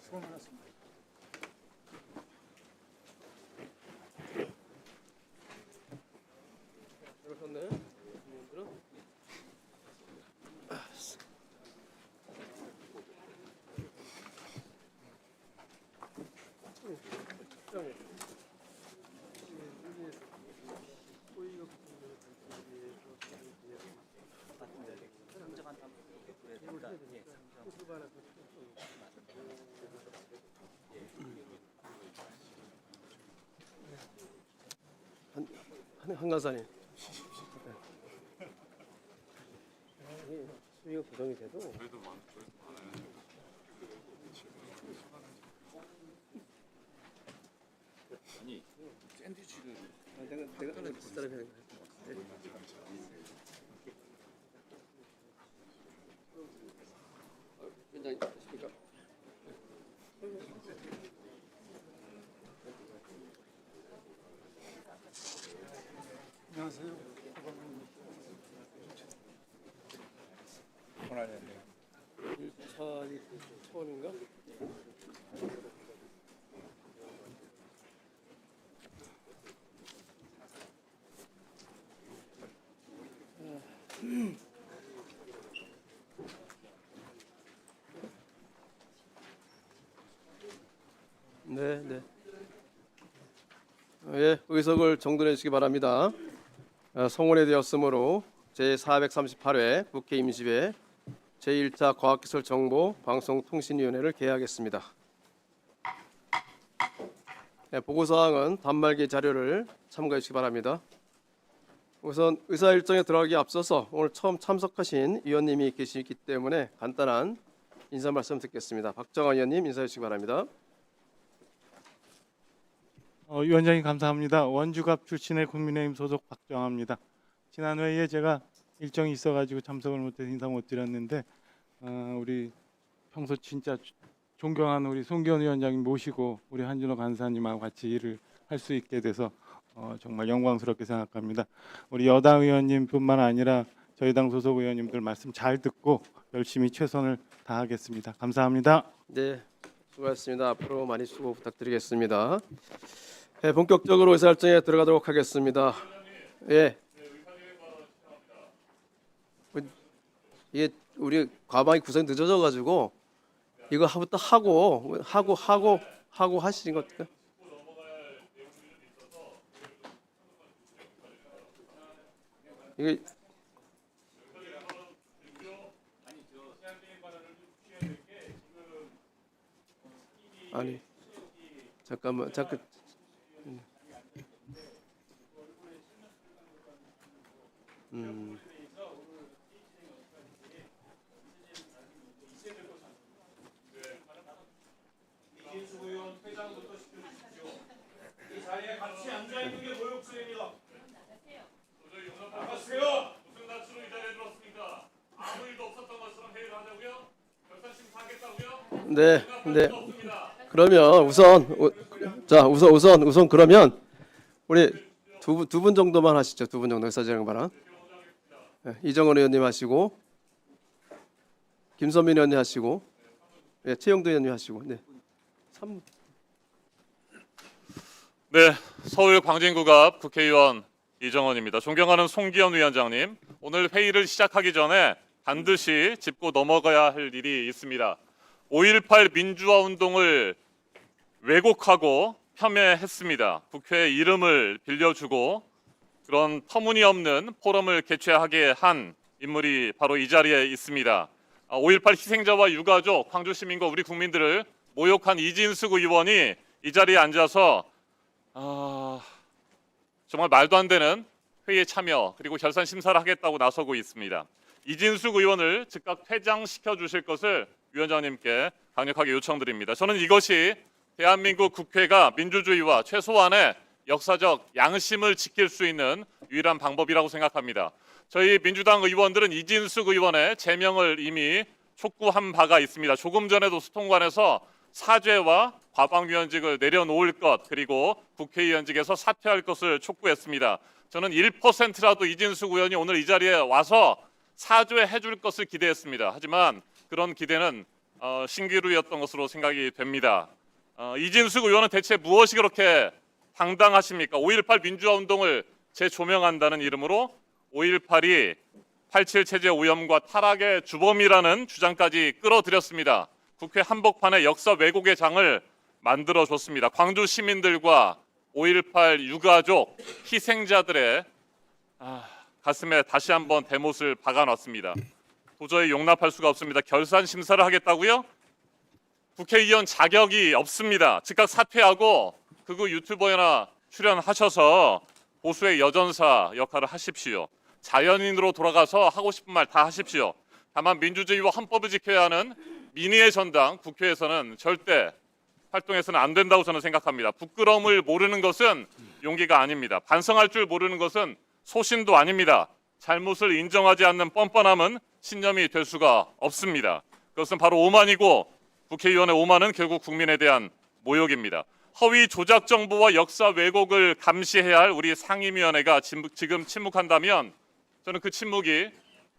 수고 많았습니다. 한가사님 수위가 구성이 돼도 아니 샌드위치를 내가 집사람이 하는 거야. 위원장님 아십니까? 안녕하세요. 권한이었네요. 일차이 처음인가? 네, 네. 예, 의석을 정돈해 주시기 바랍니다. 성원에 되었으므로 제438회 국회 임시회 제1차 과학기술 정보 방송통신위원회를 개회하겠습니다. 보고사항은 단말기 자료를 참고해 주시기 바랍니다. 우선 의사 일정에 들어가기 앞서서 오늘 처음 참석하신 위원님이 계시기 때문에 간단한 인사 말씀 듣겠습니다. 박정환 위원님 인사해 주시기 바랍니다. 위원장님 감사합니다. 원주갑 출신의 국민의힘 소속 박정환입니다. 지난 회의에 제가 일정이 있어가지고 참석을 못해서 인사 못 드렸는데 우리 평소 진짜 존경하는 우리 송기현 위원장님 모시고 우리 한준호 간사님하고 같이 일을 할 수 있게 돼서 정말 영광스럽게 생각합니다. 우리 여당 의원님뿐만 아니라 저희 당 소속 의원님들 말씀 잘 듣고 열심히 최선을 다하겠습니다. 감사합니다. 네, 수고하셨습니다. 앞으로 많이 수고 부탁드리겠습니다. 네, 본격적으로 의사일정에 들어가도록 하겠습니다. 예. 이게 우리 과방이 구성이 늦어져가지고 이거 하부터 하고 하시는 것 같아요. 이게 아니 잠깐 이진수 의원 퇴장부터 시켜주십시오. 이 자리에 같이 앉아 있는 게 모욕죄입니다. 도저히 용납하세요. 무슨 다치로 이 자리에 들었습니까? 아무 일도 없었던 것처럼 회의를 하자고요? 결산심사하겠다고요? 네, 네. 그러면 우선 그러면 우리 두 분 정도만 하시죠. 두 분 정도 의사진행 발언. 네, 이정원 의원님 하시고, 김선민 의원님 하시고, 네, 최영도 의원님 하시고, 네. 3분. 네, 서울 광진구갑 국회의원 이정원입니다. 존경하는 송기현 위원장님, 오늘 회의를 시작하기 전에 반드시 짚고 넘어가야 할 일이 있습니다. 5.18 민주화 운동을 왜곡하고 폄훼했습니다. 국회의 이름을 빌려주고 그런 터무니없는 포럼을 개최하게 한 인물이 바로 이 자리에 있습니다. 5.18 희생자와 유가족, 광주 시민과 우리 국민들을 모욕한 이진숙 의원이 이 자리에 앉아서 정말 말도 안 되는 회의에 참여 그리고 결산 심사를 하겠다고 나서고 있습니다. 이진숙 의원을 즉각 퇴장시켜 주실 것을 위원장님께 강력하게 요청드립니다. 저는 이것이 대한민국 국회가 민주주의와 최소한의 역사적 양심을 지킬 수 있는 유일한 방법이라고 생각합니다. 저희 민주당 의원들은 이진숙 의원의 제명을 이미 촉구한 바가 있습니다. 조금 전에도 수통관에서 사죄와 과방위원직을 내려놓을 것 그리고 국회의원직에서 사퇴할 것을 촉구했습니다. 저는 1%라도 이진숙 의원이 오늘 이 자리에 와서 사죄해 줄 것을 기대했습니다. 하지만 그런 기대는 신기루였던 것으로 생각이 됩니다. 이진숙 의원은 대체 무엇이 그렇게 당당하십니까? 5.18 민주화 운동을 재조명한다는 이름으로 5.18이 87 체제 오염과 타락의 주범이라는 주장까지 끌어들였습니다. 국회 한복판에 역사 왜곡의 장을 만들어줬습니다. 광주 시민들과 5.18 유가족 희생자들의 가슴에 다시 한번 대못을 박아놨습니다. 도저히 용납할 수가 없습니다. 결산 심사를 하겠다고요? 국회의원 자격이 없습니다. 즉각 사퇴하고 극우 유튜버에나 출연하셔서 보수의 여전사 역할을 하십시오. 자연인으로 돌아가서 하고 싶은 말 다 하십시오. 다만 민주주의와 헌법을 지켜야 하는 민의의 전당 국회에서는 절대 활동해서는 안 된다고 저는 생각합니다. 부끄러움을 모르는 것은 용기가 아닙니다. 반성할 줄 모르는 것은 소신도 아닙니다. 잘못을 인정하지 않는 뻔뻔함은 신념이 될 수가 없습니다. 그것은 바로 오만이고 국회의원의 오만은 결국 국민에 대한 모욕입니다. 허위 조작 정보와 역사 왜곡을 감시해야 할 우리 상임위원회가 지금 침묵한다면 저는 그 침묵이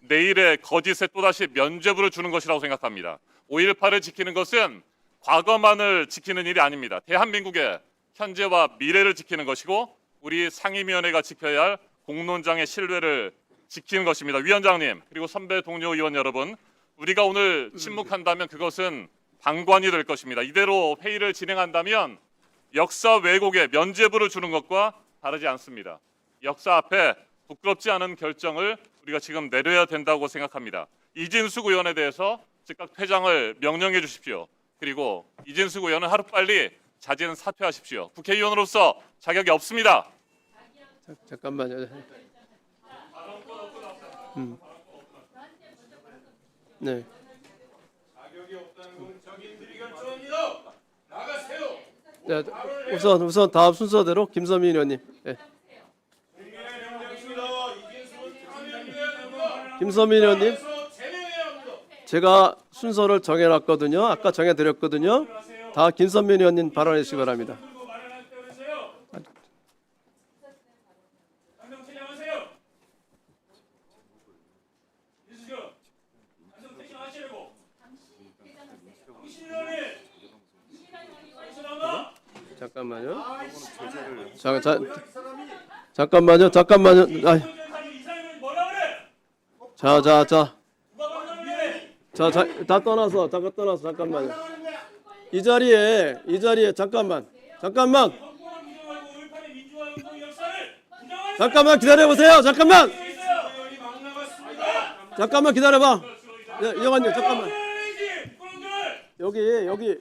내일의 거짓에 또다시 면죄부를 주는 것이라고 생각합니다. 5.18을 지키는 것은 과거만을 지키는 일이 아닙니다. 대한민국의 현재와 미래를 지키는 것이고 우리 상임위원회가 지켜야 할 공론장의 신뢰를 지키는 것입니다. 위원장님 그리고 선배 동료 의원 여러분, 우리가 오늘 침묵한다면 그것은 방관이 될 것입니다. 이대로 회의를 진행한다면 역사 왜곡에 면죄부를 주는 것과 다르지 않습니다. 역사 앞에 부끄럽지 않은 결정을 우리가 지금 내려야 된다고 생각합니다. 이진숙 의원에 대해서 즉각 퇴장을 명령해 주십시오. 그리고 이진숙 의원은 하루빨리 자진 사퇴하십시오. 국회의원으로서 자격이 없습니다. 잠깐만요. 네. 네, 우선 다음 순서대로 김선민 의원님. 네. 김선민 의원님, 제가 순서를 정해놨거든요. 아까 정해드렸거든요. 다 김선민 의원님 발언해 주시기 바랍니다. 잠깐만요. 잠깐만요. 다 떠나서 잠깐만요. 이 자리에 잠깐만 기다려보세요. 잠깐만 기다려봐. 이영환님 잠깐만. 여기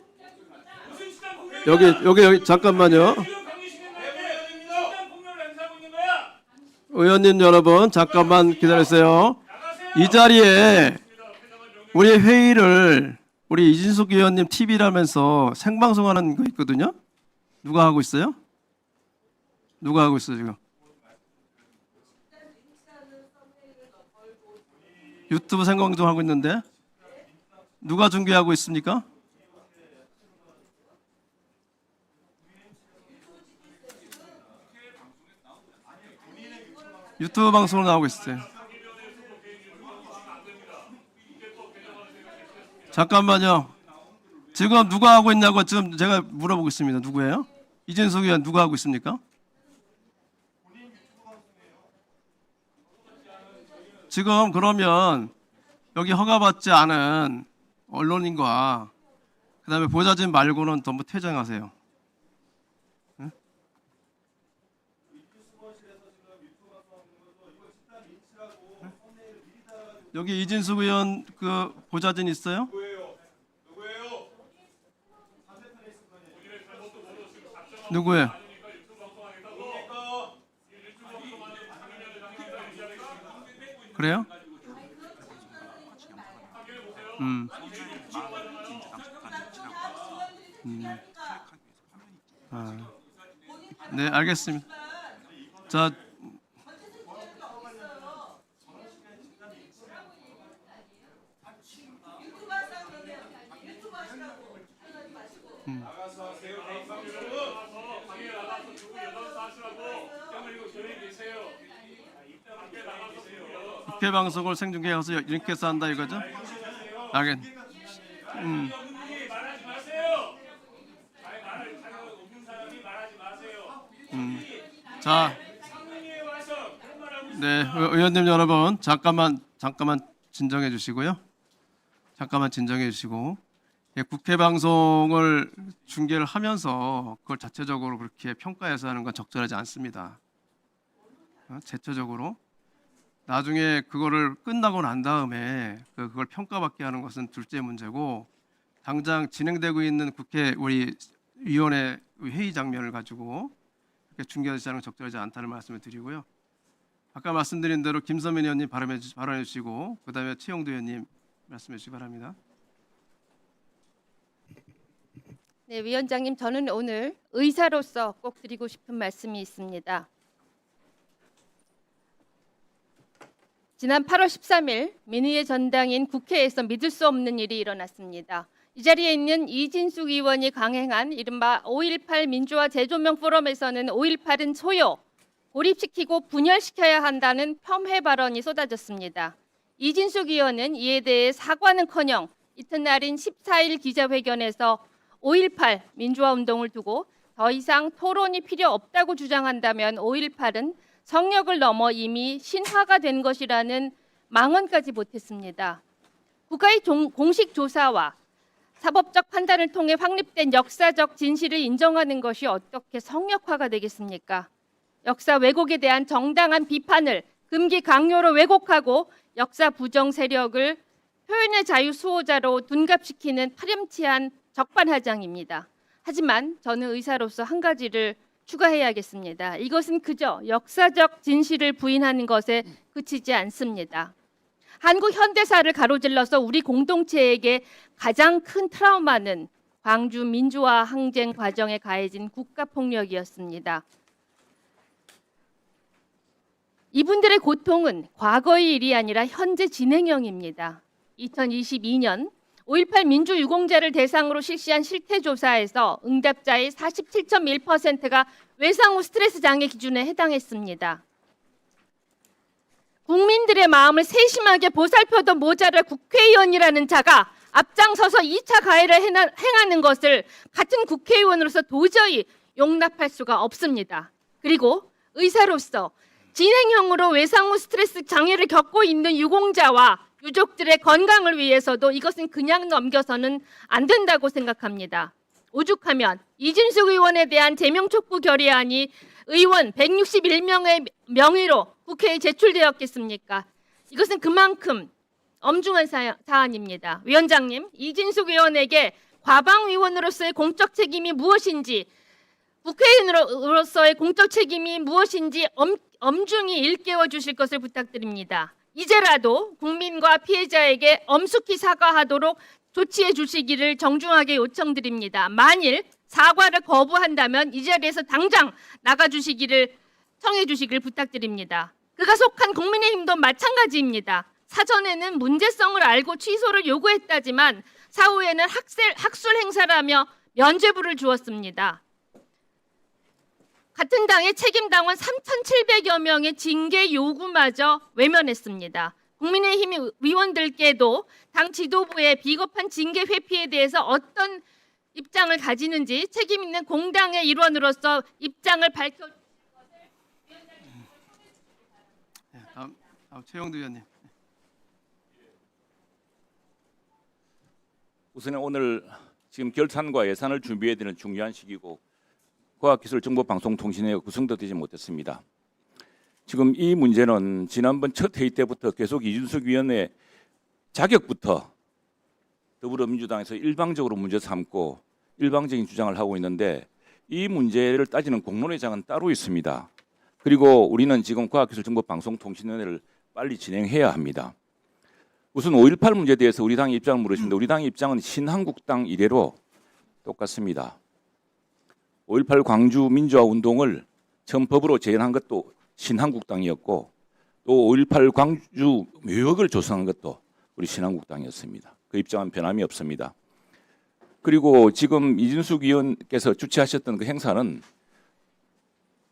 잠깐만요. 의원님 여러분 잠깐만 기다리세요. 이 자리에 우리 회의를 우리 이진숙 의원님 TV라면서 생방송하는 거 있거든요. 누가 하고 있어요? 지금? 유튜브 생방송 하고 있는데 누가 중계하고 있습니까? 유튜브 방송을 나오고 있어요. 잠깐만요. 지금 누가 하고 있냐고 지금 제가 물어보겠습니다. 누구예요? 이진숙 의원 누가 하고 있습니까? 지금 그러면 여기 허가받지 않은 언론인과 그다음에 보좌진 말고는 전부 퇴장하세요. 응? 여기 이진숙 의원 그 보좌진 있어요? 누구예요? 그래요? 네, 알겠습니다. 자, 국회 방송을 생중계해서 이렇게 해서 한다 이거죠? 알겠. 자, 네, 의원님 여러분 잠깐만 진정해 주시고요. 잠깐만 진정해 주시고, 예, 국회 방송을 중계를 하면서 그걸 자체적으로 그렇게 평가해서 하는 건 적절하지 않습니다. 자체적으로 나중에 그거를 끝나고 난 다음에 그걸 평가받게 하는 것은 둘째 문제고, 당장 진행되고 있는 국회 우리 위원회 회의 장면을 가지고 이렇게 중계하지 않는 건 적절하지 않다는 말씀을 드리고요. 아까 말씀드린 대로 김선민 의원님 발언해 주시고, 그다음에 최영두 의원님 말씀해 주시기 바랍니다. 네, 위원장님, 저는 오늘 의사로서 꼭 드리고 싶은 말씀이 있습니다. 지난 8월 13일 민의의 전당인 국회에서 믿을 수 없는 일이 일어났습니다. 이 자리에 있는 이진숙 의원이 강행한 이른바 5.18 민주화 재조명 포럼에서는 5.18은 소요, 고립시키고 분열시켜야 한다는 폄훼 발언이 쏟아졌습니다. 이진숙 의원은 이에 대해 사과는커녕 이튿날인 14일 기자회견에서 5.18 민주화 운동을 두고 더 이상 토론이 필요 없다고 주장한다면 5.18은 성역을 넘어 이미 신화가 된 것이라는 망언까지 보탰습니다. 국가의 공식 조사와 사법적 판단을 통해 확립된 역사적 진실을 인정하는 것이 어떻게 성역화가 되겠습니까? 역사 왜곡에 대한 정당한 비판을 금기 강요로 왜곡하고 역사 부정 세력을 표현의 자유 수호자로 둔갑시키는 파렴치한 적반하장입니다. 하지만 저는 의사로서 한 가지를 추가해야겠습니다. 이것은 그저 역사적 진실을 부인하는 것에 그치지 않습니다. 한국 현대사를 가로질러서 우리 공동체에게 가장 큰 트라우마는 광주 민주화 항쟁 과정에 가해진 국가폭력이었습니다. 이분들의 고통은 과거의 일이 아니라 현재 진행형입니다. 2022년 5.18 민주유공자를 대상으로 실시한 실태조사에서 응답자의 47.1%가 외상 후 스트레스 장애 기준에 해당했습니다. 국민들의 마음을 세심하게 보살펴도 모자랄 국회의원이라는 자가 앞장서서 2차 가해를 행하는 것을 같은 국회의원으로서 도저히 용납할 수가 없습니다. 그리고 의사로서 진행형으로 외상 후 스트레스 장애를 겪고 있는 유공자와 유족들의 건강을 위해서도 이것은 그냥 넘겨서는 안 된다고 생각합니다. 오죽하면 이진숙 의원에 대한 제명 촉구 결의안이 의원 161명의 명의로 국회에 제출되었겠습니까? 이것은 그만큼 엄중한 사안입니다. 위원장님, 이진숙 의원에게 과방위원으로서의 공적 책임이 무엇인지, 국회의원으로서의 공적 책임이 무엇인지 엄중히 일깨워 주실 것을 부탁드립니다. 이제라도 국민과 피해자에게 엄숙히 사과하도록 조치해 주시기를 정중하게 요청드립니다. 만일 사과를 거부한다면 이 자리에서 당장 나가주시기를 청해 주시길 부탁드립니다. 그가 속한 국민의힘도 마찬가지입니다. 사전에는 문제성을 알고 취소를 요구했다지만 사후에는 학술 행사라며 면죄부를 주었습니다. 같은 당의 책임당원 3,700여 명의 징계 요구마저 외면했습니다. 국민의힘 위원들께도 당 지도부의 비겁한 징계 회피에 대해서 어떤 입장을 가지는지 책임 있는 공당의 일원으로서 입장을 밝혀주실 것을 위원장님 다음 최영두 의원님. 우선 오늘 지금 결산과 예산을 준비해야 되는 중요한 시기고 과학기술정보방송통신회가 구성도 되지 못했습니다. 지금 이 문제는 지난번 첫 회의 때부터 계속 이준석 위원의 자격부터 더불어민주당에서 일방적으로 문제 삼고 일방적인 주장을 하고 있는데 이 문제를 따지는 공론회장은 따로 있습니다. 그리고 우리는 지금 과학기술정보방송통신위원회를 빨리 진행해야 합니다. 우선 5.18 문제에 대해서 우리 당의 입장을 물으시는데 우리 당의 입장은 신한국당 이래로 똑같습니다. 5.18 광주 민주화 운동을 처음 법으로 제안한 것도 신한국당이었고 또 5.18 광주 묘역을 조성한 것도 우리 신한국당이었습니다. 그 입장은 변함이 없습니다. 그리고 지금 이준숙 의원께서 주최하셨던 그 행사는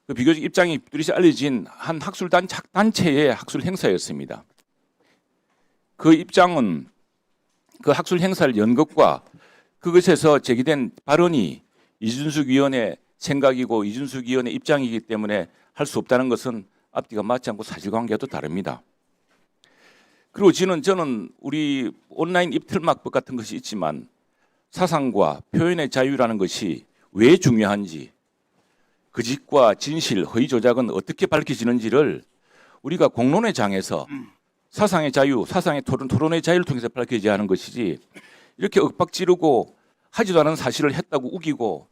그 비교적 입장이 뚜렷이 알려진 한 학술단체의 학술 행사였습니다. 그 입장은 그 학술 행사를 연 것과 그것에서 제기된 발언이 이준숙 위원의 생각이고 이준숙 위원의 입장이기 때문에 할 수 없다는 것은 앞뒤가 맞지 않고 사실관계도 다릅니다. 그리고 저는 우리 온라인 입틀막법 같은 것이 있지만 사상과 표현의 자유라는 것이 왜 중요한지, 거짓과 진실, 허위 조작은 어떻게 밝혀지는지를 우리가 공론의 장에서 사상의 자유, 사상의 토론의 자유를 통해서 밝혀져야 하는 것이지, 이렇게 윽박지르고 하지도 않은 사실을 했다고 우기고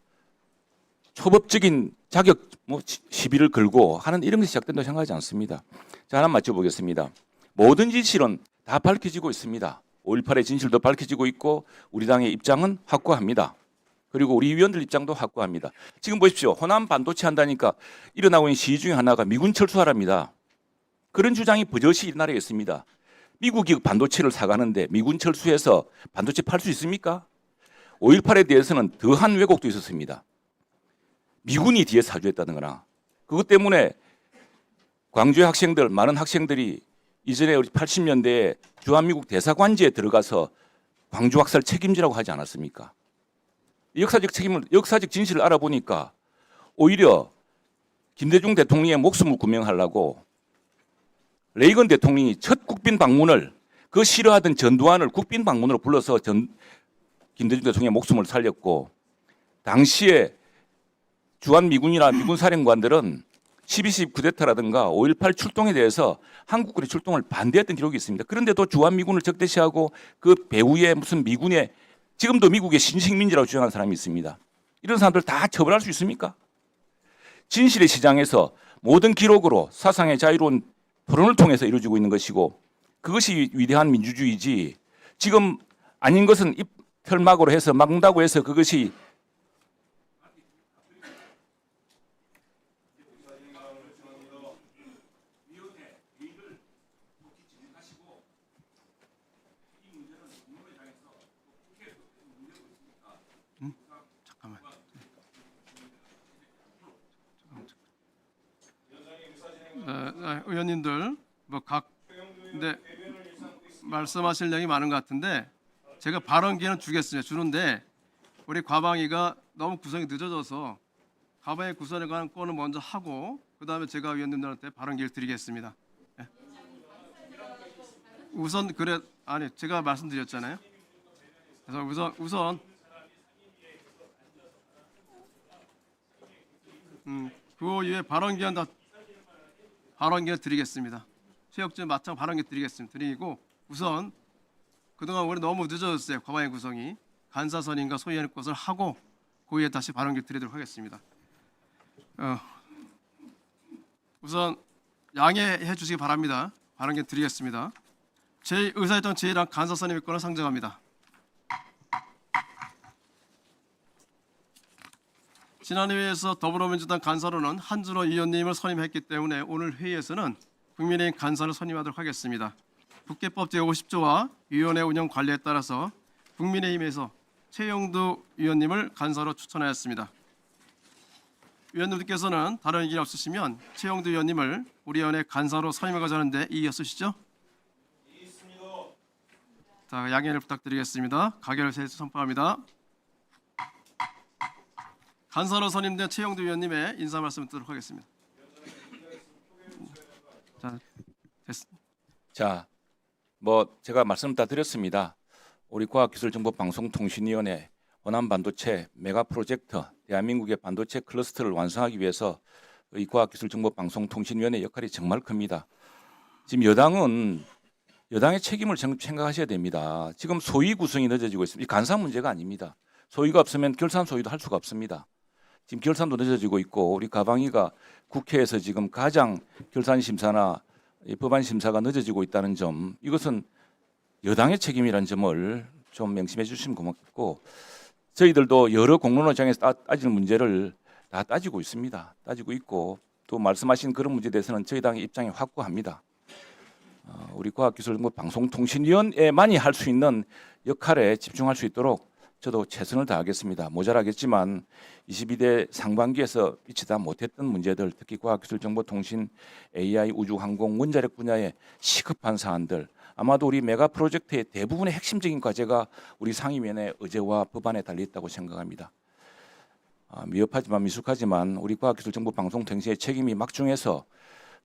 초법적인 자격 시비를 걸고 하는 이런 것이 시작된다고 생각하지 않습니다. 자, 하나 맞춰보겠습니다. 모든 진실은 다 밝혀지고 있습니다. 5.18의 진실도 밝혀지고 있고 우리 당의 입장은 확고합니다. 그리고 우리 위원들 입장도 확고합니다. 지금 보십시오. 호남 반도체 한다니까 일어나고 있는 시위 중에 하나가 미군 철수하랍니다. 그런 주장이 버젓이 이 나라에 있습니다. 미국이 반도체를 사가는데 미군 철수해서 반도체 팔 수 있습니까? 5.18에 대해서는 더한 왜곡도 있었습니다. 미군이 뒤에 사주했다는 거나, 그것 때문에 광주의 학생들, 많은 학생들이 이전에 우리 80년대에 주한미국 대사관지에 들어가서 광주 학살 책임지라고 하지 않았습니까? 역사적 진실을 알아보니까 오히려 김대중 대통령의 목숨을 구명하려고 레이건 대통령이 첫 국빈 방문을, 그 싫어하던 전두환을 국빈 방문으로 불러서 김대중 대통령의 목숨을 살렸고, 당시에 주한미군이나 미군 사령관들은 12.12 쿠데타라든가 5.18 출동에 대해서 한국군의 출동을 반대했던 기록이 있습니다. 그런데도 주한미군을 적대시하고 그 배후에 무슨 미군의, 지금도 미국의 신식민지라고 주장하는 사람이 있습니다. 이런 사람들 다 처벌할 수 있습니까? 진실의 시장에서 모든 기록으로 사상의 자유로운 토론을 통해서 이루어지고 있는 것이고, 그것이 위대한 민주주의지, 지금 아닌 것은 입털막으로 해서 막는다고 해서 그것이 의원님들 말씀하실 내용이 많은 것 같은데 제가 발언 기회는 주는데 우리 과방위가 너무 구성이 늦어져서 과방위 구성에 관한 건을 먼저 하고 그다음에 제가 의원님들한테 발언 기회를 드리겠습니다. 예. 우선 제가 말씀드렸잖아요. 그래서 우선 그 이후에 발언 기회 드리겠습니다. 최혁준 마찬가지로 발언 기회 드리고 우선 그동안 우리 너무 늦어졌어요. 과방위 구성이 간사선임과 소위원의 것을 하고 그 이후에 다시 발언 기회 드리도록 하겠습니다. 우선 양해해 주시기 바랍니다. 발언 기회 드리겠습니다. 제 의사일정 제1항 간사선임의 권을 상정합니다. 지난 회의에서 더불어민주당 간사로는 한준호 의원님을 선임했기 때문에 오늘 회의에서는 국민의힘 간사를 선임하도록 하겠습니다. 국회법 제50조와 위원회 운영 관리에 따라서 국민의힘에서 최영두 의원님을 간사로 추천하였습니다. 위원님들께서는 다른 의견이 없으시면 최영두 의원님을 우리 위원회 간사로 선임하고자 하는데 이의 없으시죠? 있습니다. 자, 양해를 부탁드리겠습니다. 가결을 선포합니다. 간사로 선임된 최영두 의원님의 인사 말씀을 듣도록 하겠습니다. 자, 제가 말씀 다 드렸습니다. 우리 과학기술정보방송통신위원회 호남 반도체 메가 프로젝트, 대한민국의 반도체 클러스터를 완성하기 위해서 이 과학기술정보방송통신위원회 역할이 정말 큽니다. 지금 여당의 책임을 생각하셔야 됩니다. 지금 소위 구성이 늦어지고 있습니다. 이 간사 문제가 아닙니다. 소위가 없으면 결산 소위도 할 수가 없습니다. 지금 결산도 늦어지고 있고 우리 가방위가 국회에서 지금 가장 결산 심사나 법안 심사가 늦어지고 있다는 점, 이것은 여당의 책임이라는 점을 좀 명심해 주시면 고맙고, 저희들도 여러 공론화장에서 따질 문제를 다 따지고 있습니다. 따지고 있고 또 말씀하신 그런 문제에 대해서는 저희 당의 입장이 확고합니다. 우리 과학기술정보방송통신위원회만이 할 수 있는 역할에 집중할 수 있도록 저도 최선을 다하겠습니다. 모자라겠지만 22대 상반기에서 이치다 못했던 문제들, 특히 과학기술정보통신, AI, 우주항공, 원자력 분야의 시급한 사안들, 아마도 우리 메가 프로젝트의 대부분의 핵심적인 과제가 우리 상임위원회 의제와 법안에 달려 있다고 생각합니다. 미흡하지만 미숙하지만 우리 과학기술정보방송통신의 책임이 막중해서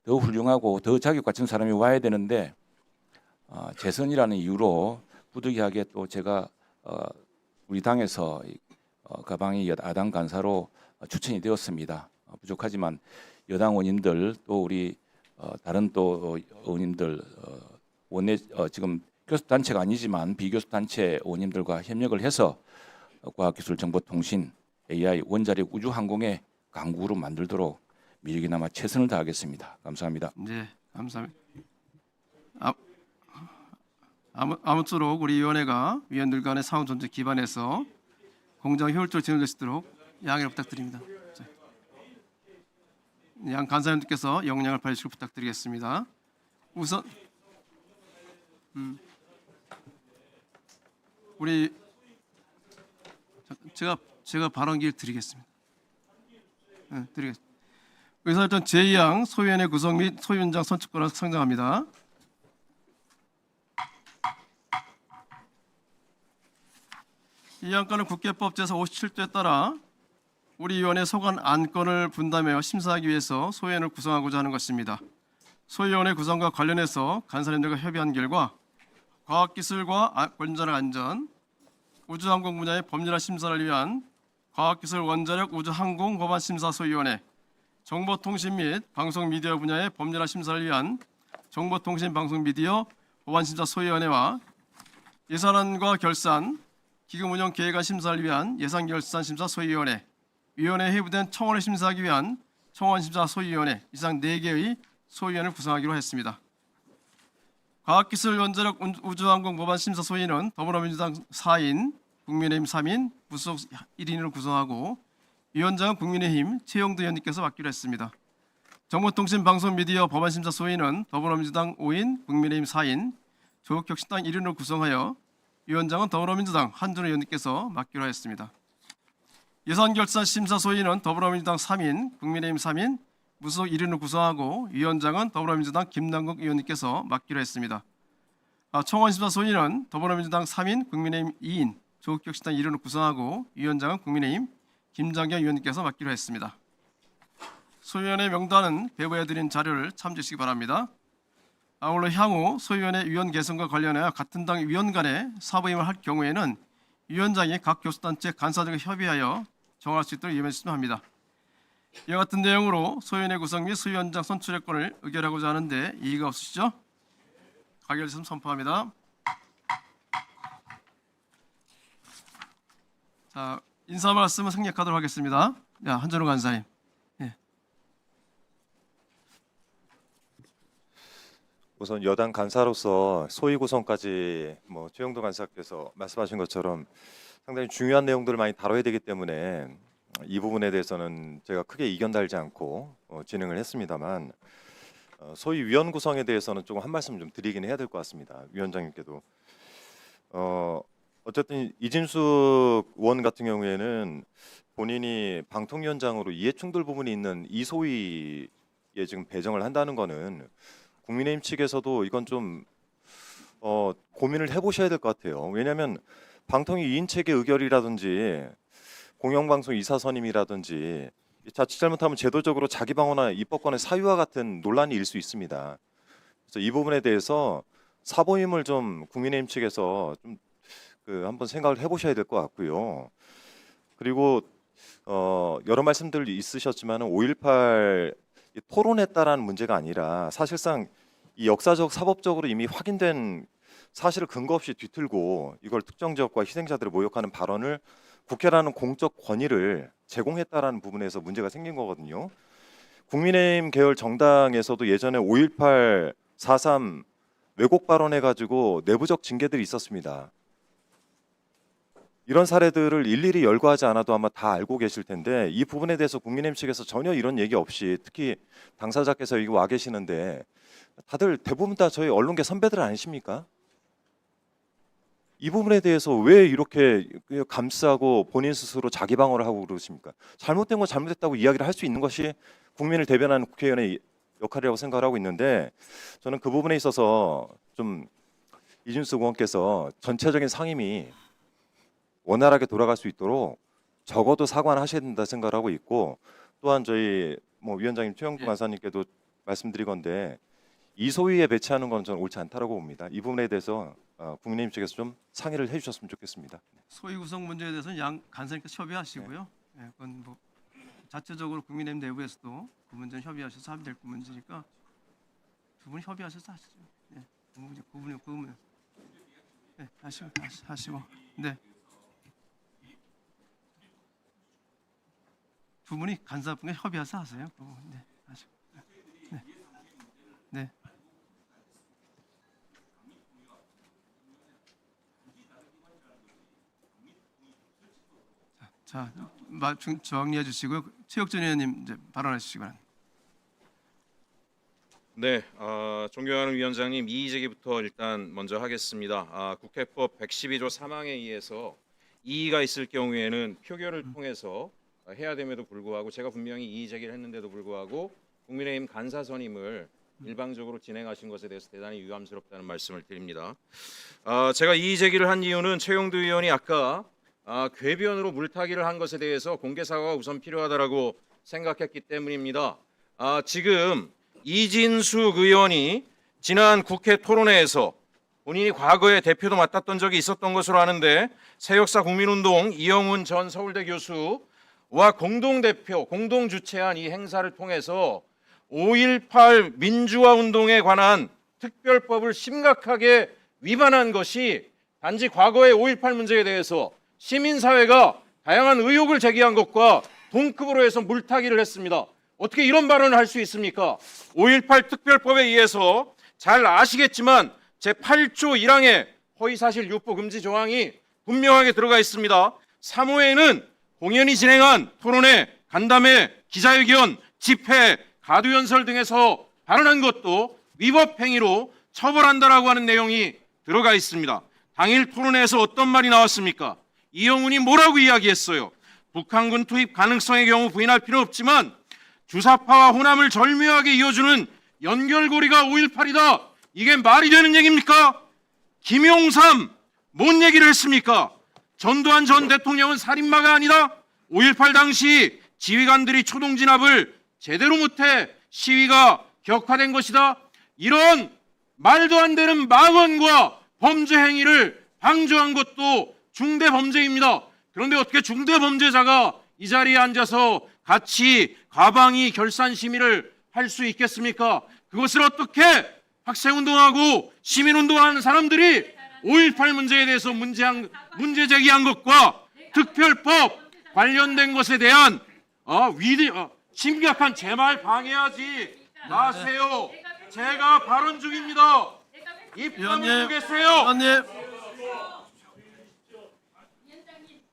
더 훌륭하고 더 자격 갖춘 사람이 와야 되는데 재선이라는 이유로 부득이하게 또 제가 우리 당에서 가방이 야당 간사로 추천이 되었습니다. 부족하지만 여당 의원님들 또 우리 다른 또 의원님들 원내 지금 교섭 단체가 아니지만 비교섭 단체 의원님들과 협력을 해서 과학기술정보통신 AI 원자력 우주항공의 강국으로 만들도록 미력이나마 최선을 다하겠습니다. 감사합니다. 네, 감사합니다. 아무쪼록 우리 위원회가 위원들 간의 상호 존중 기반해서 공정 효율적으로 진행될 수 있도록 양해를 부탁드립니다. 자, 양 간사님들께서 역량을 발휘하시고 부탁드리겠습니다. 우선 우리 제가 발언 기회를 드리겠습니다. 네, 드리겠습니다. 의사일정 제2항 소위원회 구성 및 소위원장 선출권을 상정합니다. 이 안건은 국회법 제57조에 따라 우리 위원회 소관 안건을 분담하여 심사하기 위해서 소위원회를 구성하고자 하는 것입니다. 소위원회 구성과 관련해서 간사님들과 협의한 결과 과학기술과 원자력 안전, 우주항공 분야의 법률화 심사를 위한 과학기술 원자력 우주항공 법안심사소위원회, 정보통신 및 방송미디어 분야의 법률화 심사를 위한 정보통신방송미디어 법안심사소위원회와 예산안과 결산, 기금운영 계획안 심사를 위한 예산결산심사소위원회, 위원회에 해부된 청원을 심사하기 위한 청원심사소위원회 이상 4개의 소위원회를 구성하기로 했습니다. 과학기술 원자력 우주항공 법안심사소위는 더불어민주당 4인, 국민의힘 3인, 무소속 1인으로 구성하고 위원장은 국민의힘 최영두 의원님께서 맡기로 했습니다. 정보통신방송미디어 법안심사소위는 더불어민주당 5인, 국민의힘 4인, 조국혁신당 1인으로 구성하여 위원장은 더불어민주당 한준호 의원님께서 맡기로 했습니다. 예산결산심사소위는 더불어민주당 3인, 국민의힘 3인, 무소속 1인으로 구성하고 위원장은 더불어민주당 김남국 의원님께서 맡기로 했습니다. 청원심사소위는 더불어민주당 3인, 국민의힘 2인, 조국혁신당 1인으로 구성하고 위원장은 국민의힘 김장경 의원님께서 맡기로 했습니다. 소위원회 명단은 배부해드린 자료를 참조해 주시기 바랍니다. 아울러 향후 소위원회 위원 개선과 관련하여 같은 당 위원 간의 사부임을 할 경우에는 위원장이 각 교수단체 간사들과 협의하여 정할 수 있도록 임해 주시면 합니다. 이와 같은 내용으로 소위원회 구성 및 소위원장 선출의 건을 의결하고자 하는데 이의가 없으시죠? 가결됐으면 선포합니다. 자, 인사 말씀은 생략하도록 하겠습니다. 야, 한준호 간사님. 우선 여당 간사로서 소위 구성까지 최영도 간사께서 말씀하신 것처럼 상당히 중요한 내용들을 많이 다뤄야 되기 때문에 이 부분에 대해서는 제가 크게 이견 달지 않고 진행을 했습니다만 소위 위원 구성에 대해서는 조금 한 말씀 좀 드리긴 해야 될 것 같습니다. 위원장님께도 어쨌든 이진숙 의원 같은 경우에는 본인이 방통위원장으로 이해충돌 부분이 있는 이 소위에 지금 배정을 한다는 거는 국민의힘 측에서도 이건 좀 고민을 해보셔야 될 것 같아요. 왜냐하면 방통위 2인 체계 의결이라든지 공영방송 이사 선임이라든지 자칫 잘못하면 제도적으로 자기 방어나 입법권의 사유와 같은 논란이 일 수 있습니다. 그래서 이 부분에 대해서 사보임을 좀 국민의힘 측에서 좀 한번 생각을 해보셔야 될 것 같고요. 그리고 여러 말씀들 있으셨지만 5.18 토론했다라는 문제가 아니라 사실상 이 역사적 사법적으로 이미 확인된 사실을 근거 없이 뒤틀고 이걸 특정 지역과 희생자들을 모욕하는 발언을 국회라는 공적 권위를 제공했다라는 부분에서 문제가 생긴 거거든요. 국민의힘 계열 정당에서도 예전에 5.18, 4.3 왜곡 발언해가지고 내부적 징계들이 있었습니다. 이런 사례들을 일일이 열거하지 않아도 아마 다 알고 계실 텐데 이 부분에 대해서 국민의힘 측에서 전혀 이런 얘기 없이 특히 당사자께서 여기 와 계시는데 다들 대부분 다 저희 언론계 선배들 아니십니까? 이 부분에 대해서 왜 이렇게 감싸고 본인 스스로 자기 방어를 하고 그러십니까? 잘못된 건 잘못됐다고 이야기를 할 수 있는 것이 국민을 대변하는 국회의원의 역할이라고 생각을 하고 있는데 저는 그 부분에 있어서 좀 이준석 의원께서 전체적인 상임위 원활하게 돌아갈 수 있도록 적어도 사과는 하셔야 된다 생각을 하고 있고, 또한 저희 위원장님 최영두 간사님께도 말씀드리건데 이소위에 배치하는 건 저는 옳지 않다라고 봅니다. 이 부분에 대해서 국민의힘 측에서 좀 상의를 해주셨으면 좋겠습니다. 소위 구성 문제에 대해서는 양 간사님께서 협의하시고요. 예, 그건 뭐 자체적으로 국민의힘 내부에서도 그 문제는 협의하셔서 합의될 그 문제니까 두 분이 협의하셔서 하시죠. 예, 그 부분 네, 하시고 네. 두 분이 간사분과 협의해서 하세요. 그 부분. 네, 하시고. 네. 네. 자, 정리해 주시고요. 최혁준 의원님 이제 발언하시기 바랍니다. 네, 존경하는 위원장님, 이의 제기부터 일단 먼저 하겠습니다. 국회법 112조 3항에 의해서 이의가 있을 경우에는 표결을 통해서 해야 됨에도 불구하고 제가 분명히 이의 제기를 했는데도 불구하고 국민의힘 간사 선임을 일방적으로 진행하신 것에 대해서 대단히 유감스럽다는 말씀을 드립니다. 제가 이의 제기를 한 이유는 최영두 의원이 아까 궤변으로 물타기를 한 것에 대해서 공개 사과가 우선 필요하다라고 생각했기 때문입니다. 지금 이진숙 의원이 지난 국회 토론회에서 본인이 과거에 대표도 맡았던 적이 있었던 것으로 아는데 새역사 국민운동 이영훈 전 서울대 교수와 공동대표, 공동주최한 이 행사를 통해서 5.18 민주화 운동에 관한 특별법을 심각하게 위반한 것이 단지 과거의 5.18 문제에 대해서 시민사회가 다양한 의혹을 제기한 것과 동급으로 해서 물타기를 했습니다. 어떻게 이런 발언을 할 수 있습니까? 5.18 특별법에 의해서 잘 아시겠지만 제8조 1항에 허위사실 유포 금지 조항이 분명하게 들어가 있습니다. 3호에는 공연히 진행한 토론회, 간담회, 기자회견, 집회, 가두연설 등에서 발언한 것도 위법 행위로 처벌한다라고 하는 내용이 들어가 있습니다. 당일 토론회에서 어떤 말이 나왔습니까? 이영훈이 뭐라고 이야기했어요? 북한군 투입 가능성의 경우 부인할 필요 없지만 주사파와 호남을 절묘하게 이어주는 연결고리가 5.18이다. 이게 말이 되는 얘기입니까? 김용삼 뭔 얘기를 했습니까? 전두환 전 대통령은 살인마가 아니다. 5.18 당시 지휘관들이 초동 진압을 제대로 못해 시위가 격화된 것이다. 이런 말도 안 되는 망언과 범죄 행위를 방조한 것도 중대 범죄입니다. 그런데 어떻게 중대 범죄자가 이 자리에 앉아서 같이 가방이 결산 심의를 할 수 있겠습니까? 그것을 어떻게 학생운동하고 시민운동하는 사람들이 5.18 문제에 대해서 문제 제기한 것과 특별법 관련된 것에 대한 심각한 제 말 방해하지 마세요. 제가 발언 중입니다. 입 다물고 계세요. 의원님.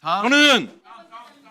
저는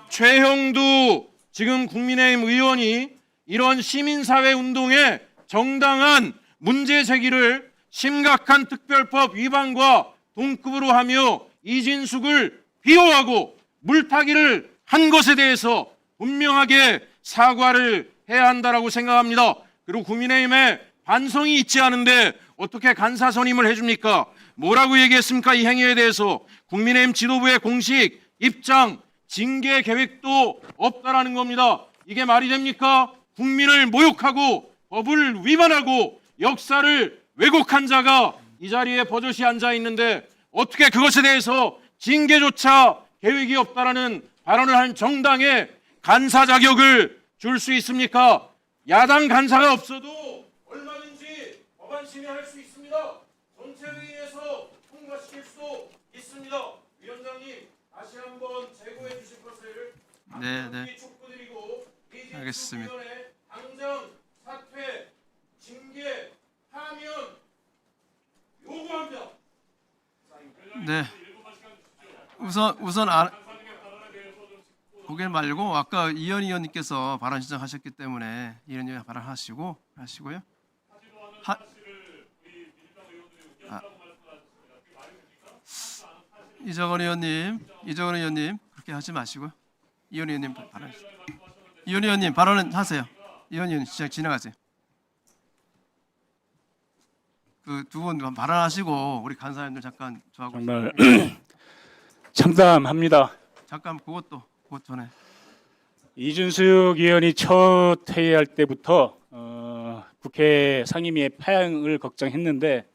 최형두 지금 국민의힘 의원이 이런 시민사회 운동에 정당한 문제 제기를 심각한 특별법 위반과 동급으로 하며 이진숙을 비호하고 물타기를 한 것에 대해서 분명하게 사과를 해야 한다라고 생각합니다. 그리고 국민의힘에 반성이 있지 않은데 어떻게 간사 선임을 해줍니까? 뭐라고 얘기했습니까? 이 행위에 대해서 국민의힘 지도부의 공식 입장, 징계 계획도 없다라는 겁니다. 이게 말이 됩니까? 국민을 모욕하고 법을 위반하고 역사를 왜곡한 자가 이 자리에 버젓이 앉아 있는데 어떻게 그것에 대해서 징계조차 계획이 없다라는 발언을 한 정당에 간사 자격을 줄 수 있습니까? 야당 간사가 없어도 얼마든지 법안 심의할 수 있습니다. 전체회의에서 통과시킬 수도 있습니다. 위원장님 다시 한번 제고해 주실 것을 네. 촉구드리고 알겠습니다. 당장 사퇴, 징계, 파면 요구합니다. 네. 우선 고개 말고 아까 이현 의원님께서 발언 신청하셨기 때문에 이현 의원 발언하시고요. 이정원 의원님 그렇게 하지 마시고요. 이현 의원님 발언하세요. 이현 의원님 발언은 하세요. 이현 의원님 진행하세요. 그 두 분 발언하시고 우리 간사님들 잠깐 저하고 정말 참담합니다. 잠깐 그것 전에 이준숙 의원이 첫 회의할 때부터 국회 상임위의 파행을 걱정했는데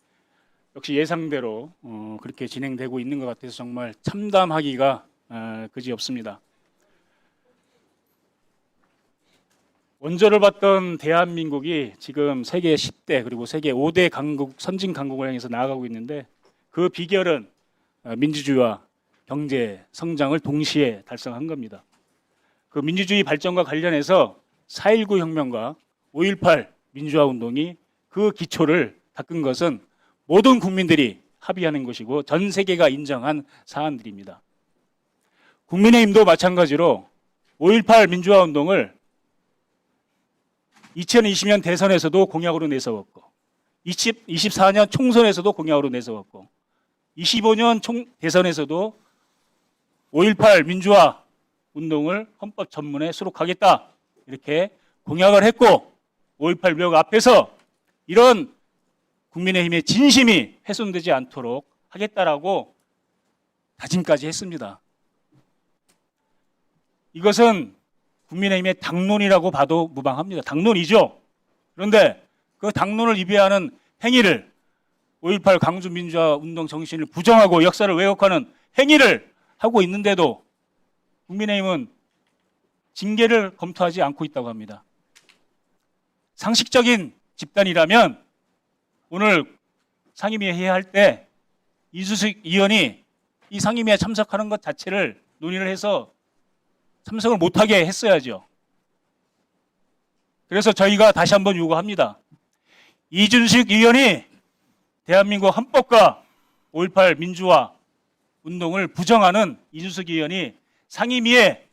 역시 예상대로 그렇게 진행되고 있는 것 같아서 정말 참담하기가 그지없습니다. 원조를 받던 대한민국이 지금 세계 10대 그리고 세계 5대 강국, 선진 강국을 향해서 나아가고 있는데 그 비결은 민주주의와 경제 성장을 동시에 달성한 겁니다. 그 민주주의 발전과 관련해서 4.19 혁명과 5.18 민주화 운동이 그 기초를 닦은 것은 모든 국민들이 합의하는 것이고 전 세계가 인정한 사안들입니다. 국민의힘도 마찬가지로 5.18 민주화 운동을 2020년 대선에서도 공약으로 내세웠고 24년 총선에서도 공약으로 내세웠고 25년 대선에서도 5.18 민주화 운동을 헌법 전문에 수록하겠다 이렇게 공약을 했고 5.18 벽 앞에서 이런 국민의힘의 진심이 훼손되지 않도록 하겠다라고 다짐까지 했습니다. 이것은 국민의힘의 당론이라고 봐도 무방합니다. 당론이죠. 그런데 그 당론을 위배하는 행위를 5.18 광주 민주화 운동 정신을 부정하고 역사를 왜곡하는 행위를 하고 있는데도 국민의힘은 징계를 검토하지 않고 있다고 합니다. 상식적인 집단이라면 오늘 상임위에 회의할 때 이준숙 의원이 이 상임위에 참석하는 것 자체를 논의를 해서 참석을 못하게 했어야죠. 그래서 저희가 다시 한번 요구합니다. 이준숙 의원이 대한민국 헌법과 5.18 민주화 운동을 부정하는 이준숙 의원이 상임위에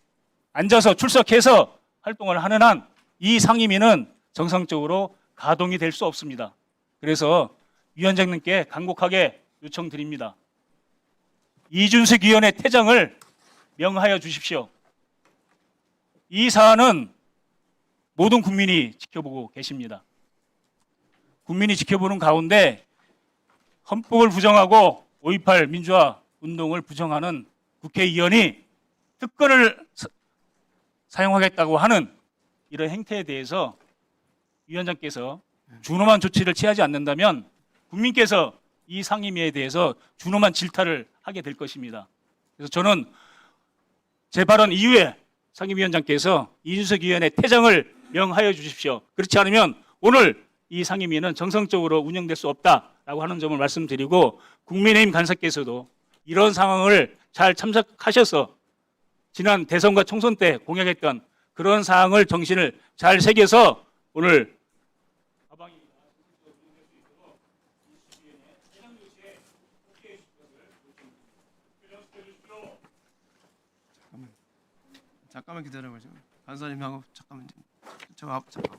앉아서 출석해서 활동을 하는 한 이 상임위는 정상적으로 가동이 될 수 없습니다. 그래서 위원장님께 간곡하게 요청드립니다. 이준숙 의원의 퇴장을 명하여 주십시오. 이 사안은 모든 국민이 지켜보고 계십니다. 국민이 지켜보는 가운데 헌법을 부정하고 5.18 민주화 운동을 부정하는 국회의원이 특권을 사용하겠다고 하는 이런 행태에 대해서 위원장께서 준엄한 조치를 취하지 않는다면 국민께서 이 상임위에 대해서 준엄한 질타를 하게 될 것입니다. 그래서 저는 제 발언 이후에 상임위원장께서 이준석 의원의 퇴장을 명하여 주십시오. 그렇지 않으면 오늘 이 상임위는 정상적으로 운영될 수 없다라고 하는 점을 말씀드리고 국민의힘 간사께서도 이런 상황을 잘 참석하셔서 지난 대선과 총선 때 공약했던 그런 사항을 정신을 잘 새겨서 오늘 잠깐만 기다려보세요. 간사님하고 잠깐만 잠깐.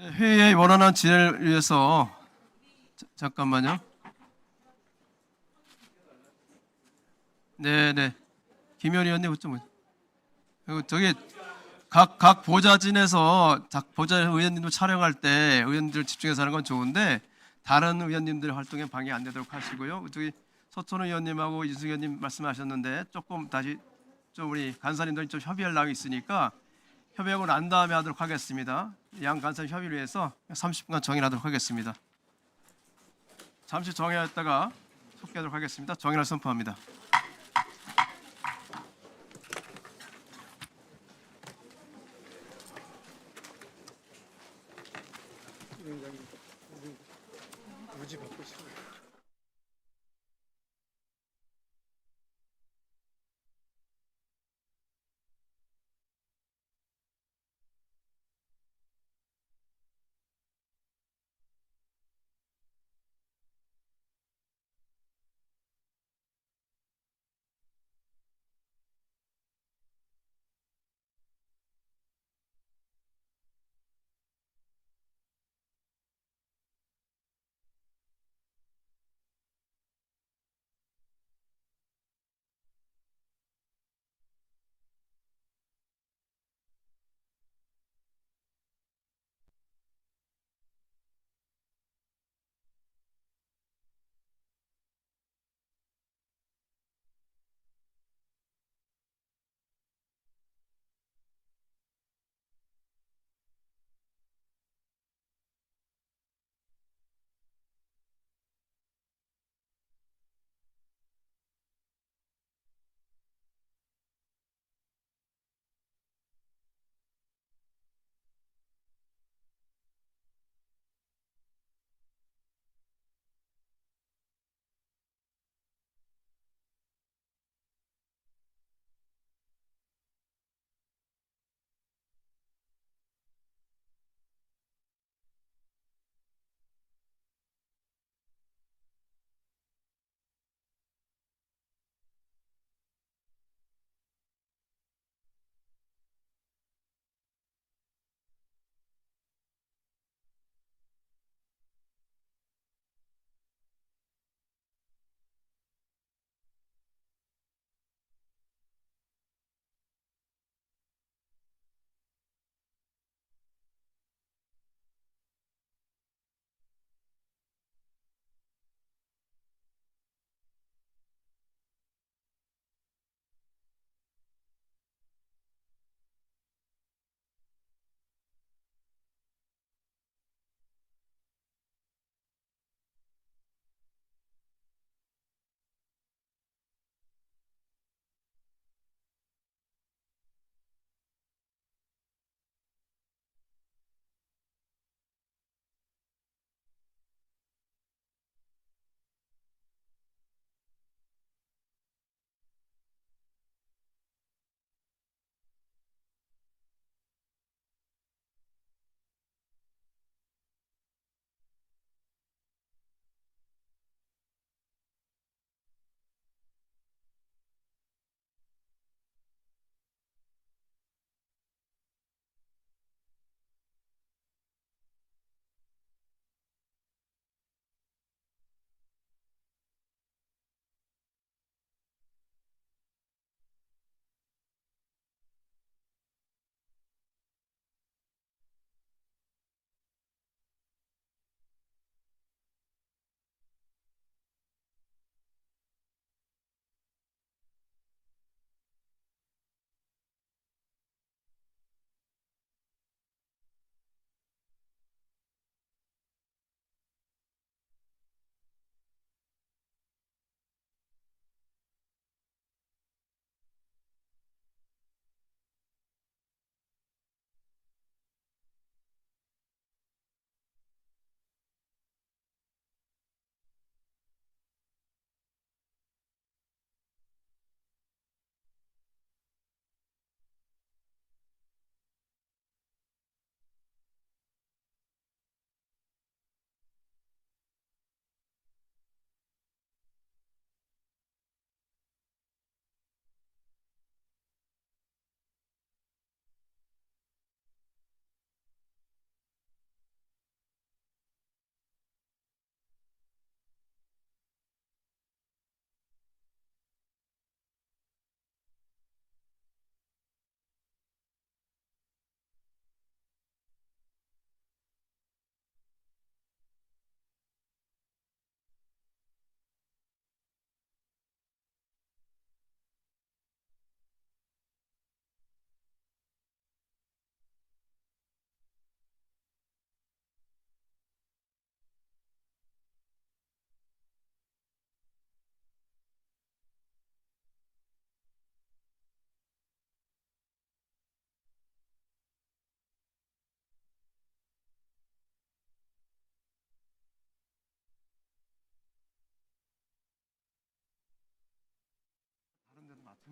회의의 원활한 진행을 위해서 잠깐만요. 네. 김현 의원님 좀 그리고 저기 각 보좌진에서 보좌 의원님들 촬영할 때 의원들 집중해서 하는 건 좋은데 다른 의원님들 활동에 방해 안 되도록 하시고요. 저기 서천호 의원님하고 이준석 의원님 말씀하셨는데 조금 다시 좀 우리 간사님들 좀 협의할 나위 있으니까 협의하고 난 다음에 하도록 하겠습니다. 양 간사 협의를 위해서 30분간 정의하도록 하겠습니다. 잠시 정의했다가 속개하도록 하겠습니다. 정의를 선포합니다. 위원장님 무지 바쁘시고.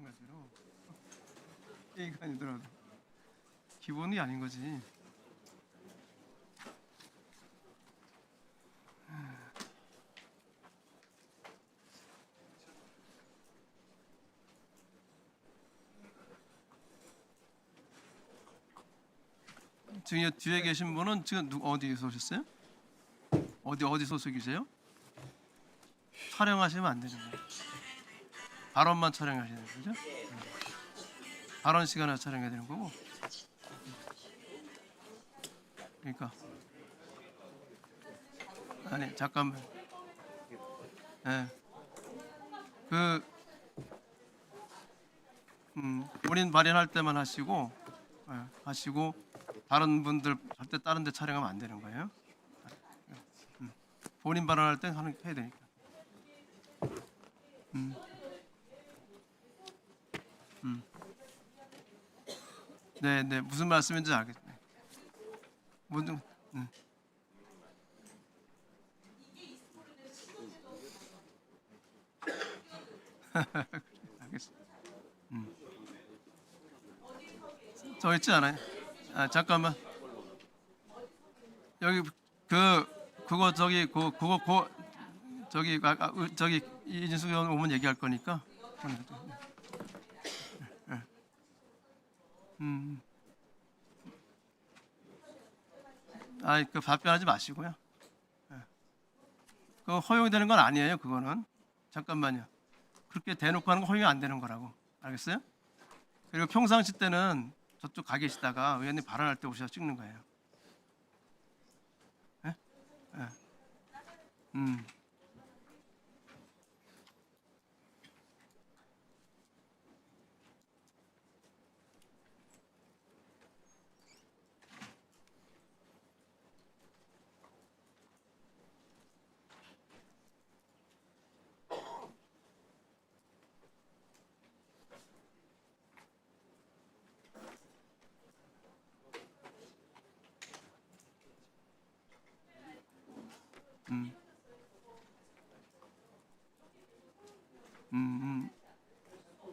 마찬가지로 A가 아니더라도 기본이 아닌 거지. 지금 이 뒤에 계신 분은 지금 어디에서 오셨어요? 어디 소속이세요? 촬영하시면 안 되는 거예요. 발언만 촬영하시는 거죠? 발언 시간에 촬영해야 되는 거고. 그러니까 아니 잠깐만. 예. 본인 발언할 때만 하시고 하시고 다른 분들 절대 다른 데 촬영하면 안 되는 거예요. 본인 발언할 때 해야 되니까. 네, 무슨 말씀인지 알겠네. 뭐든, 알겠습니다. 저 있지 않아요? 아, 잠깐만. 여기 그거 저기 이진숙 의원 오면 얘기할 거니까. 그 답변하지 마시고요. 그 허용되는 건 아니에요. 그거는 잠깐만요. 그렇게 대놓고 하는 거 허용이 안 되는 거라고. 알겠어요? 그리고 평상시 때는 저쪽 가 계시다가 의원님 발언할 때 오셔서 찍는 거예요. 예? 예.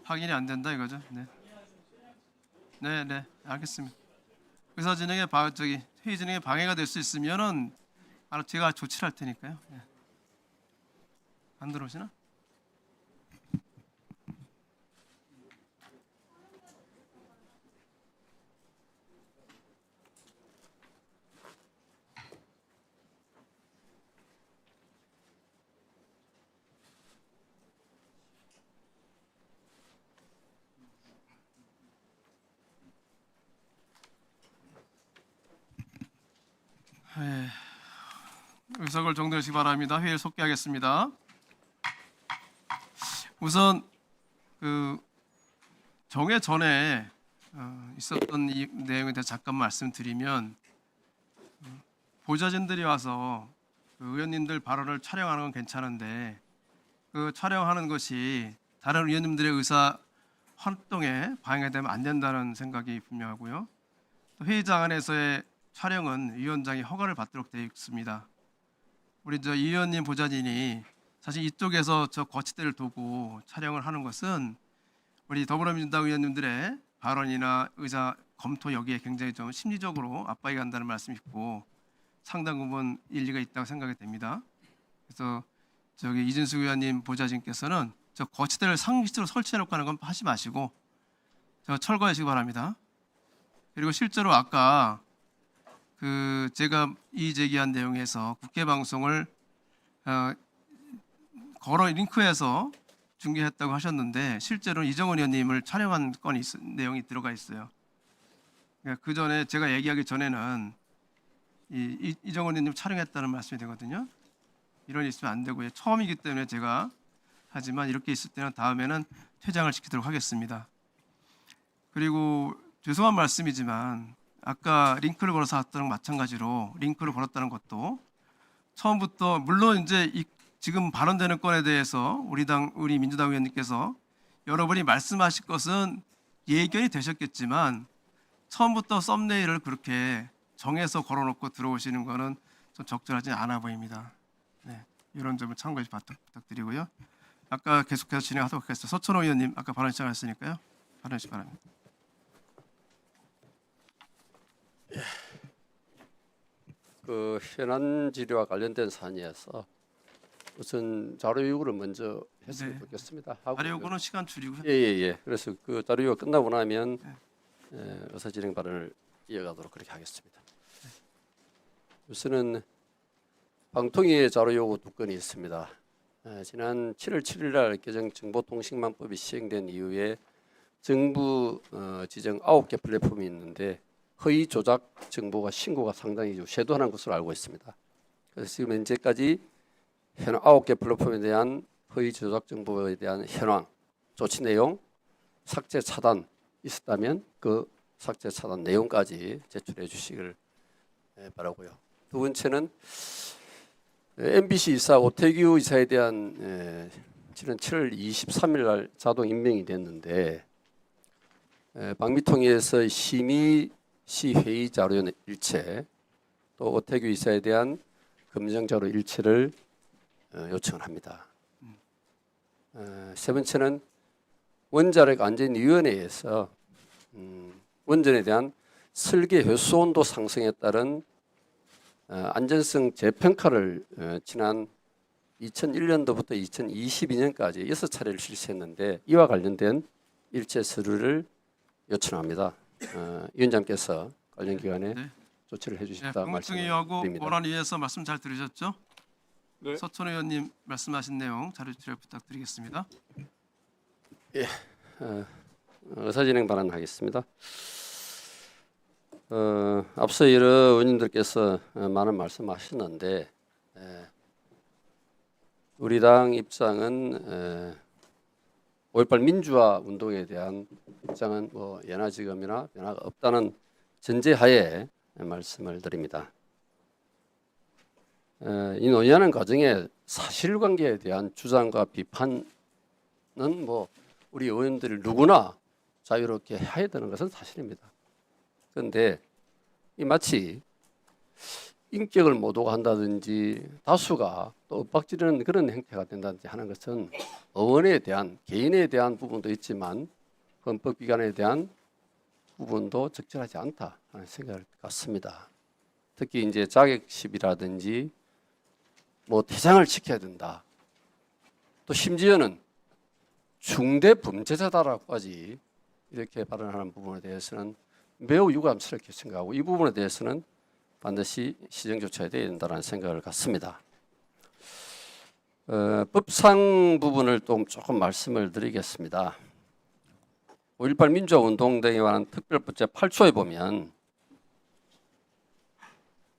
확인이 안 된다 이거죠? 네. 네, 알겠습니다. 의사 진행에 회의 진행에 방해가 될 수 있으면은 제가 조치를 할 테니까요. 네. 안 들어오시나? 의석을 정리하시기 바랍니다. 회의를 속개하겠습니다. 우선 정회 전에 있었던 이 내용에 대해서 잠깐 말씀드리면 보좌진들이 와서 의원님들 발언을 촬영하는 건 괜찮은데 그 촬영하는 것이 다른 의원님들의 의사 활동에 방해가 되면 안 된다는 생각이 분명하고요. 또 회의장 안에서의 촬영은 위원장이 허가를 받도록 되어 있습니다. 우리 이 의원님 보좌진이 사실 이쪽에서 저 거치대를 두고 촬영을 하는 것은 우리 더불어민주당 의원님들의 발언이나 의사 검토 여기에 굉장히 좀 심리적으로 압박이 간다는 말씀이 있고 상당 부분 일리가 있다고 생각이 됩니다. 그래서 저기 이진숙 의원님 보좌진께서는 저 거치대를 상시로 설치해놓고 하는 건 하지 마시고 저 철거하시기 바랍니다. 그리고 실제로 아까 제가 이의 제기한 내용에서 국회 방송을 걸어 링크해서 중계했다고 하셨는데 실제로 이정원 의원님을 촬영한 건이 내용이 들어가 있어요. 그러니까 그 전에 제가 얘기하기 전에는 이정원 의원님 촬영했다는 말씀이 되거든요. 이런 일 있으면 안 되고요. 처음이기 때문에 제가 하지만 이렇게 있을 때는 다음에는 퇴장을 시키도록 하겠습니다. 그리고 죄송한 말씀이지만 아까 링크를 걸어서 왔다는 것 마찬가지로 링크를 걸었다는 것도 처음부터 물론 이제 지금 발언되는 건에 대해서 우리 민주당 의원님께서 여러분이 말씀하실 것은 예견이 되셨겠지만 처음부터 썸네일을 그렇게 정해서 걸어놓고 들어오시는 것은 좀 적절하지 않아 보입니다. 네, 이런 점을 참고해 부탁드리고요. 아까 계속해서 진행하도록 하겠습니다. 서천호 의원님 아까 발언 시작하셨으니까요. 발언 시 바랍니다. 그 현안 질의와 관련된 사안이어서 우선 자료 요구를 먼저 했으면 네. 좋겠습니다. 하고 자료 요구는 시간 줄이고요. 예예예. 그래서 그 자료 요구가 끝나고 나면 네. 의사 진행 발언을 이어가도록 그렇게 하겠습니다. 우선은 방통위의 자료 요구 2건이 있습니다. 지난 7월 7일 날 개정 정보통신망법이 시행된 이후에 정부 지정 9개 플랫폼이 있는데 허위 조작 정보가 신고가 상당히 좀 쇄도하는 것으로 알고 있습니다. 그래서 지금 현재까지 9개 플랫폼에 대한 허위 조작 정보에 대한 현황, 조치 내용, 삭제 차단 있었다면 그 삭제 차단 내용까지 제출해 주시길 바라고요. 두 번째는 MBC 이사 오태규 이사에 대한 지난 7월 23일 날 자동 임명이 됐는데 방미통위에서 심의 시 회의 자료 일체 또 오태규 이사에 대한 검증 자료 일체를 요청을 합니다. 세 번째는 원자력 안전위원회에서 원전에 대한 설계 효수 온도 상승에 따른 안전성 재평가를 지난 2001년도부터 2022년까지 6차례를 실시했는데 이와 관련된 일체 서류를 요청합니다. 위원장께서 관련 기관에 네. 조치를 해주십사 국무총리하고 말씀드립니다. 본안위에서 말씀 잘 들으셨죠? 네. 서천호 의원님 말씀하신 내용 자료 제출 부탁드리겠습니다. 의사진행 발언하겠습니다. 앞서 여러 의원님들께서 많은 말씀하셨는데 우리 당 입장은 5.18 민주화 운동에 대한 입장은 뭐 예나 지금이나 변화가 없다는 전제하에 말씀을 드립니다. 이 논의하는 과정에 사실관계에 대한 주장과 비판은 뭐 우리 의원들 누구나 자유롭게 해야 되는 것은 사실입니다. 그런데 이 마치 인격을 모독 한다든지 다수가 또 윽박지르는 그런 행태가 된다든지 하는 것은 의원에 대한 개인에 대한 부분도 있지만 헌법기관에 대한 부분도 적절하지 않다 하는 생각을 갖습니다. 특히 이제 자격십이라든지 뭐 대상을 지켜야 된다. 또 심지어는 중대 범죄자다라고까지 이렇게 발언하는 부분에 대해서는 매우 유감스럽게 생각하고 이 부분에 대해서는 반드시 시정 조치해야 된다는 생각을 갖습니다. 법상 부분을 또 조금 말씀을 드리겠습니다. 5.18 민주화 운동 등에 관한 특별법 제8조에 보면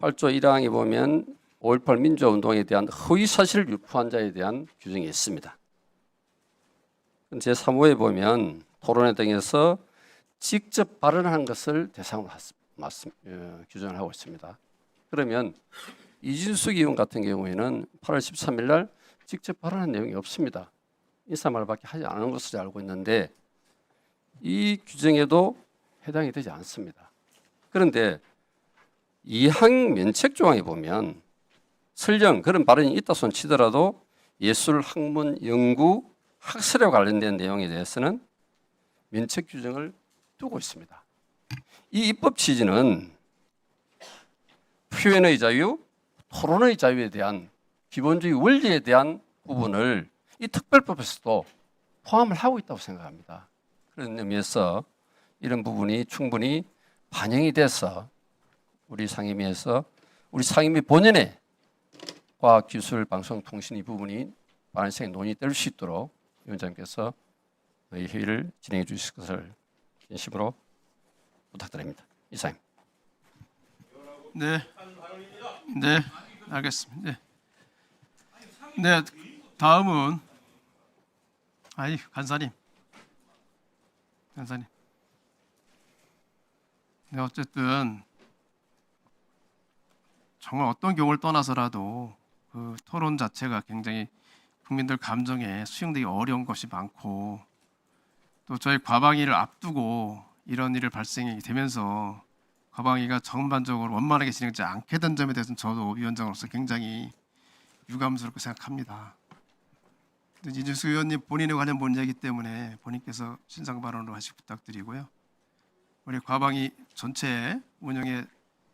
8조 1항에 보면 5.18 민주화 운동에 대한 허위 사실을 유포한 자에 대한 규정이 있습니다. 제3호에 보면 토론회 등에서 직접 발언한 것을 대상으로 규정을 하고 있습니다. 그러면 이진숙 의원 같은 경우에는 8월 13일 날 직접 발언한 내용이 없습니다. 인사말밖에 하지 않은 것으로 알고 있는데 이 규정에도 해당이 되지 않습니다. 그런데 2항 면책 조항에 보면 설령 그런 발언이 있다 손 치더라도 예술, 학문, 연구, 학술에 관련된 내용에 대해서는 면책 규정을 두고 있습니다. 이 입법 취지는 표현의 자유, 토론의 자유에 대한 기본적인 원리에 대한 부분을 이 특별법에서도 포함을 하고 있다고 생각합니다. 그런 의미에서 이런 부분이 충분히 반영이 돼서 우리 상임위에서 우리 상임위 본연의 과학기술, 방송통신 이 부분이 반영성의 논의될 수 있도록 위원장께서 이 회의를 진행해 주실 것을 진심으로 부탁드립니다. 이상입니다. 네, 네, 알겠습니다. 네, 네 다음은 간사님. 네, 어쨌든 정말 어떤 경우를 떠나서라도 그 토론 자체가 굉장히 국민들 감정에 수용되기 어려운 것이 많고 또 저희 과방위를 앞두고 이런 일을 발생이 되면서 과방위가 전반적으로 원만하게 진행되지 않게 된 점에 대해서는 저도 위원장으로서 굉장히 유감스럽게 생각합니다. 이준수 의원님 본인에 관한 문제이기 때문에 본인께서 신상 발언으로 하시기 부탁드리고요. 우리 과방위 전체 운영에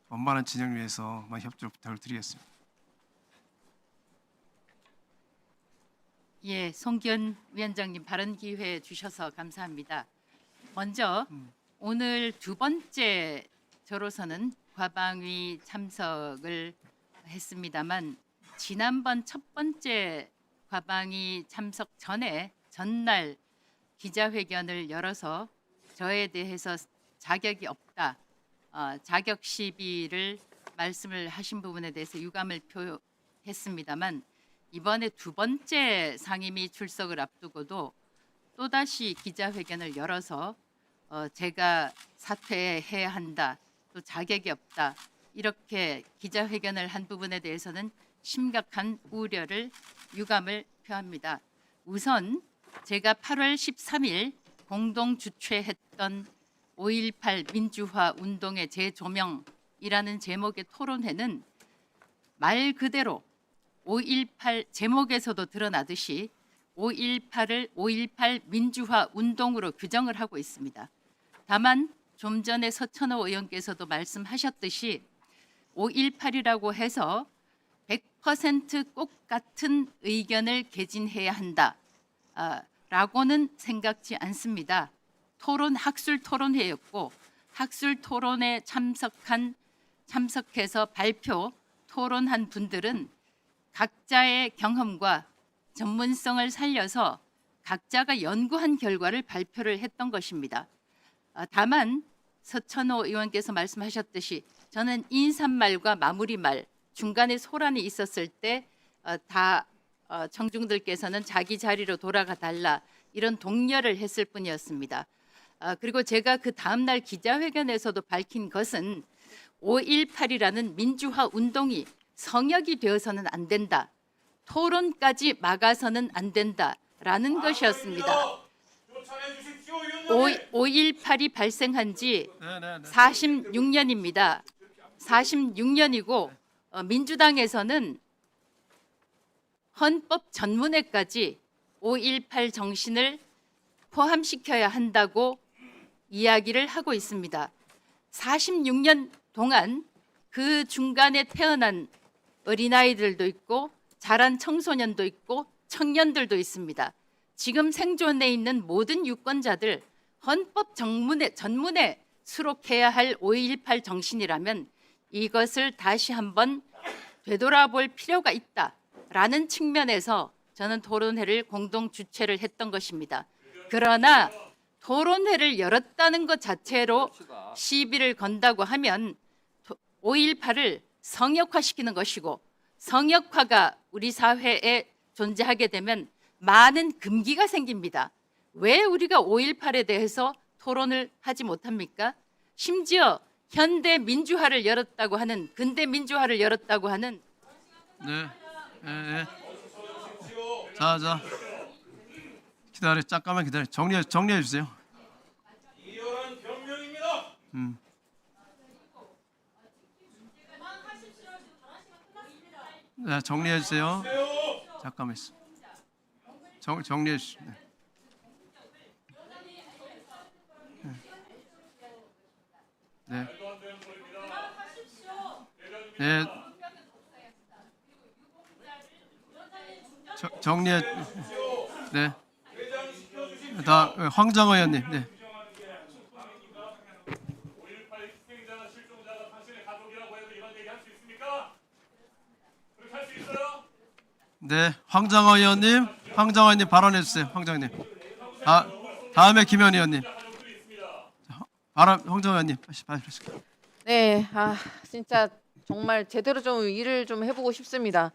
원만한 진행을 위해서 많이 협조 부탁을 드리겠습니다. 예, 송기현 위원장님 발언 기회 주셔서 감사합니다. 먼저 오늘 두 번째 저로서는 과방위 참석을 했습니다만 지난번 첫 번째 과방위 참석 전에 전날 기자회견을 열어서 저에 대해서 자격이 없다, 자격 시비를 말씀을 하신 부분에 대해서 유감을 표했습니다.만 이번에 두 번째 상임위 출석을 앞두고도 또다시 기자회견을 열어서 제가 사퇴해야 한다, 또 자격이 없다, 이렇게 기자회견을 한 부분에 대해서는 심각한 우려를 유감을 표합니다. 우선 제가 8월 13일 공동 주최했던 5.18 민주화 운동의 재조명이라는 제목의 토론회는 말 그대로 5.18 제목에서도 드러나듯이 5.18을 5.18 민주화 운동으로 규정을 하고 있습니다. 다만 좀 전에 서천호 의원께서도 말씀하셨듯이 5.18이라고 해서 100% 똑같은 의견을 개진해야 한다 라고는 생각지 않습니다. 학술 토론회였고 학술 토론에 참석해서 발표 토론한 분들은 각자의 경험과 전문성을 살려서 각자가 연구한 결과를 발표를 했던 것입니다. 다만 서천호 의원께서 말씀하셨듯이 저는 인사말과 마무리말 중간에 소란이 있었을 때 청중들께서는 자기 자리로 돌아가 달라 이런 독려를 했을 뿐이었습니다. 그리고 제가 그 다음날 기자회견에서도 밝힌 것은 5.18이라는 민주화 운동이 성역이 되어서는 안 된다, 토론까지 막아서는 안 된다라는 것이었습니다. 5.18이 발생한 지 46년입니다. 46년이고 민주당에서는 헌법 전문회까지 5.18 정신을 포함시켜야 한다고 이야기를 하고 있습니다. 46년 동안 그 중간에 태어난 어린아이들도 있고 자란 청소년도 있고 청년들도 있습니다. 지금 생존해 있는 모든 유권자들 헌법 전문에 수록해야 할 5.18 정신이라면 이것을 다시 한번 되돌아볼 필요가 있다라는 측면에서 저는 토론회를 공동 주최를 했던 것입니다. 그러나 토론회를 열었다는 것 자체로 시비를 건다고 하면 5.18을 성역화시키는 것이고, 성역화가 우리 사회에 존재하게 되면 많은 금기가 생깁니다. 왜 우리가 5.18에 대해서 토론을 하지 못합니까? 심지어 현대 민주화를 열었다고 하는, 근대 민주화를 열었다고 하는 자 잠깐만 기다려. 정리해 주세요. 이열한 변명입니다. 네, 정리해 주세요. 잠깐만 있어. 정리해 주시죠. 네. 네. 정리해. 네. 다 황정호 의원님. 네. 5.18 희생자나 실종자가 당신의 가족이라고 해도 이런 얘기 할 수 있습니까? 그렇게 할 수 있어요? 네. 황정호 의원님 발언해 주세요. 황정호 의원님. 다음에 김현 의원님. 황정호 의원님. 네, 진짜 정말 제대로 좀 일을 좀 해보고 싶습니다.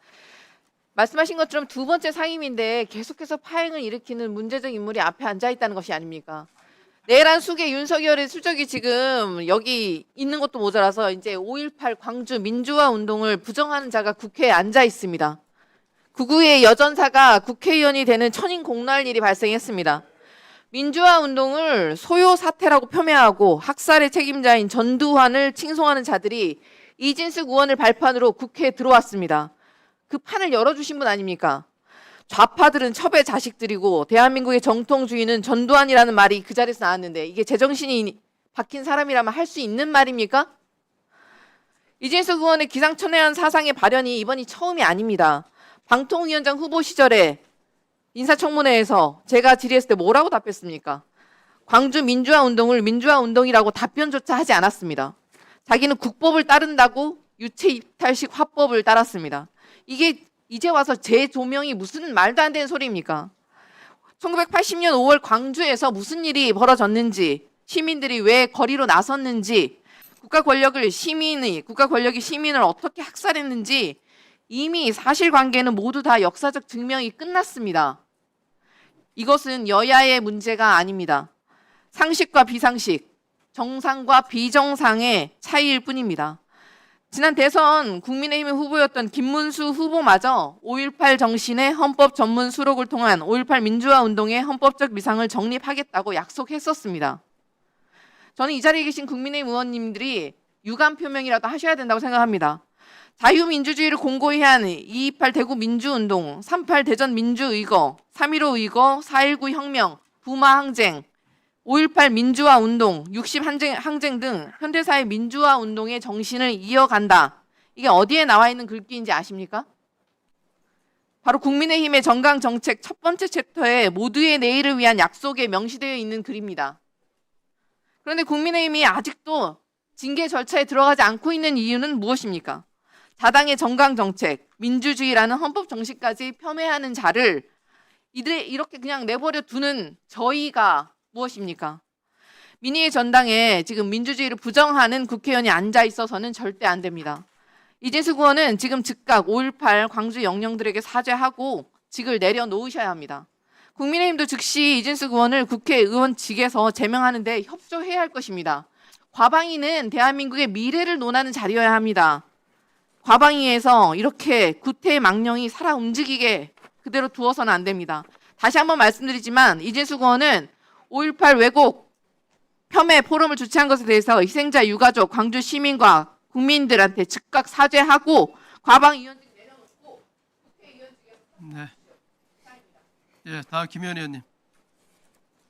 말씀하신 것처럼 두 번째 상임인데 계속해서 파행을 일으키는 문제적 인물이 앞에 앉아 있다는 것이 아닙니까? 내란 숙의 윤석열의 수적이 지금 여기 있는 것도 모자라서 이제 5.18 광주 민주화 운동을 부정하는 자가 국회에 앉아 있습니다. 구구의 여전사가 국회의원이 되는 천인공노할 일이 발생했습니다. 민주화 운동을 소요 사태라고 폄훼하고 학살의 책임자인 전두환을 칭송하는 자들이 이진숙 의원을 발판으로 국회에 들어왔습니다. 그 판을 열어주신 분 아닙니까? 좌파들은 첩의 자식들이고 대한민국의 정통주의는 전두환이라는 말이 그 자리에서 나왔는데 이게 제정신이 박힌 사람이라면 할 수 있는 말입니까? 이진숙 의원의 기상천외한 사상의 발현이 이번이 처음이 아닙니다. 방통위원장 후보 시절에 인사청문회에서 제가 질의했을 때 뭐라고 답했습니까? 광주 민주화 운동을 민주화 운동이라고 답변조차 하지 않았습니다. 자기는 국법을 따른다고 유체 이탈식 화법을 따랐습니다. 이게 이제 와서 재조명이 무슨 말도 안 되는 소리입니까? 1980년 5월 광주에서 무슨 일이 벌어졌는지, 시민들이 왜 거리로 나섰는지, 국가 권력이 시민을 어떻게 학살했는지 이미 사실관계는 모두 다 역사적 증명이 끝났습니다. 이것은 여야의 문제가 아닙니다. 상식과 비상식, 정상과 비정상의 차이일 뿐입니다. 지난 대선 국민의힘 후보였던 김문수 후보마저 5.18 정신의 헌법 전문 수록을 통한 5.18 민주화 운동의 헌법적 위상을 정립하겠다고 약속했었습니다. 저는 이 자리에 계신 국민의힘 의원님들이 유감 표명이라도 하셔야 된다고 생각합니다. 자유민주주의를 공고히 한 228 대구 민주운동, 38 대전 민주의거, 3.15 의거, 4.19 혁명, 부마 항쟁, 5.18 민주화 운동, 60 항쟁 등 현대사의 민주화 운동의 정신을 이어간다. 이게 어디에 나와 있는 글귀인지 아십니까? 바로 국민의힘의 정강정책 첫 번째 챕터에 모두의 내일을 위한 약속에 명시되어 있는 글입니다. 그런데 국민의힘이 아직도 징계 절차에 들어가지 않고 있는 이유는 무엇입니까? 자당의 정강정책, 민주주의라는 헌법 정신까지 폄훼하는 자를 이들이 이렇게 그냥 내버려 두는 저희가 무엇입니까? 민의의 전당에 지금 민주주의를 부정하는 국회의원이 앉아 있어서는 절대 안 됩니다. 이진숙 의원은 지금 즉각 5.18 광주 영령들에게 사죄하고 직을 내려놓으셔야 합니다. 국민의힘도 즉시 이진숙 의원을 국회의원직에서 제명하는 데 협조해야 할 것입니다. 과방위는 대한민국의 미래를 논하는 자리여야 합니다. 과방위에서 이렇게 구태의 망령이 살아 움직이게 그대로 두어서는 안 됩니다. 다시 한번 말씀드리지만 이진숙 의원은 5.18 왜곡 폄훼 포럼을 주최한 것에 대해서 희생자 유가족, 광주 시민과 국민들한테 즉각 사죄하고 과방위원직 내려놓고 국회의원직에 네. 예, 다음 김현 의원님.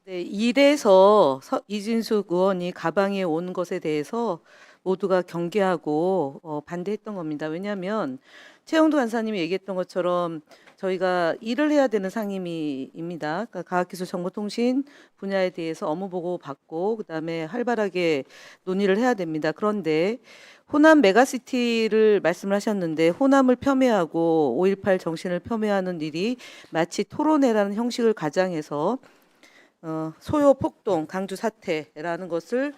네, 이래서 이진숙 의원이 가방에 온 것에 대해서 모두가 경계하고 반대했던 겁니다. 왜냐하면 최영도 간사님이 얘기했던 것처럼 저희가 일을 해야 되는 상임위입니다. 그러니까 과학기술정보통신 분야에 대해서 업무보고 받고 그다음에 활발하게 논의를 해야 됩니다. 그런데 호남 메가시티를 말씀을 하셨는데 호남을 폄훼하고 5.18 정신을 폄훼하는 일이 마치 토론회라는 형식을 가장해서 소요 폭동, 강주 사태라는 것을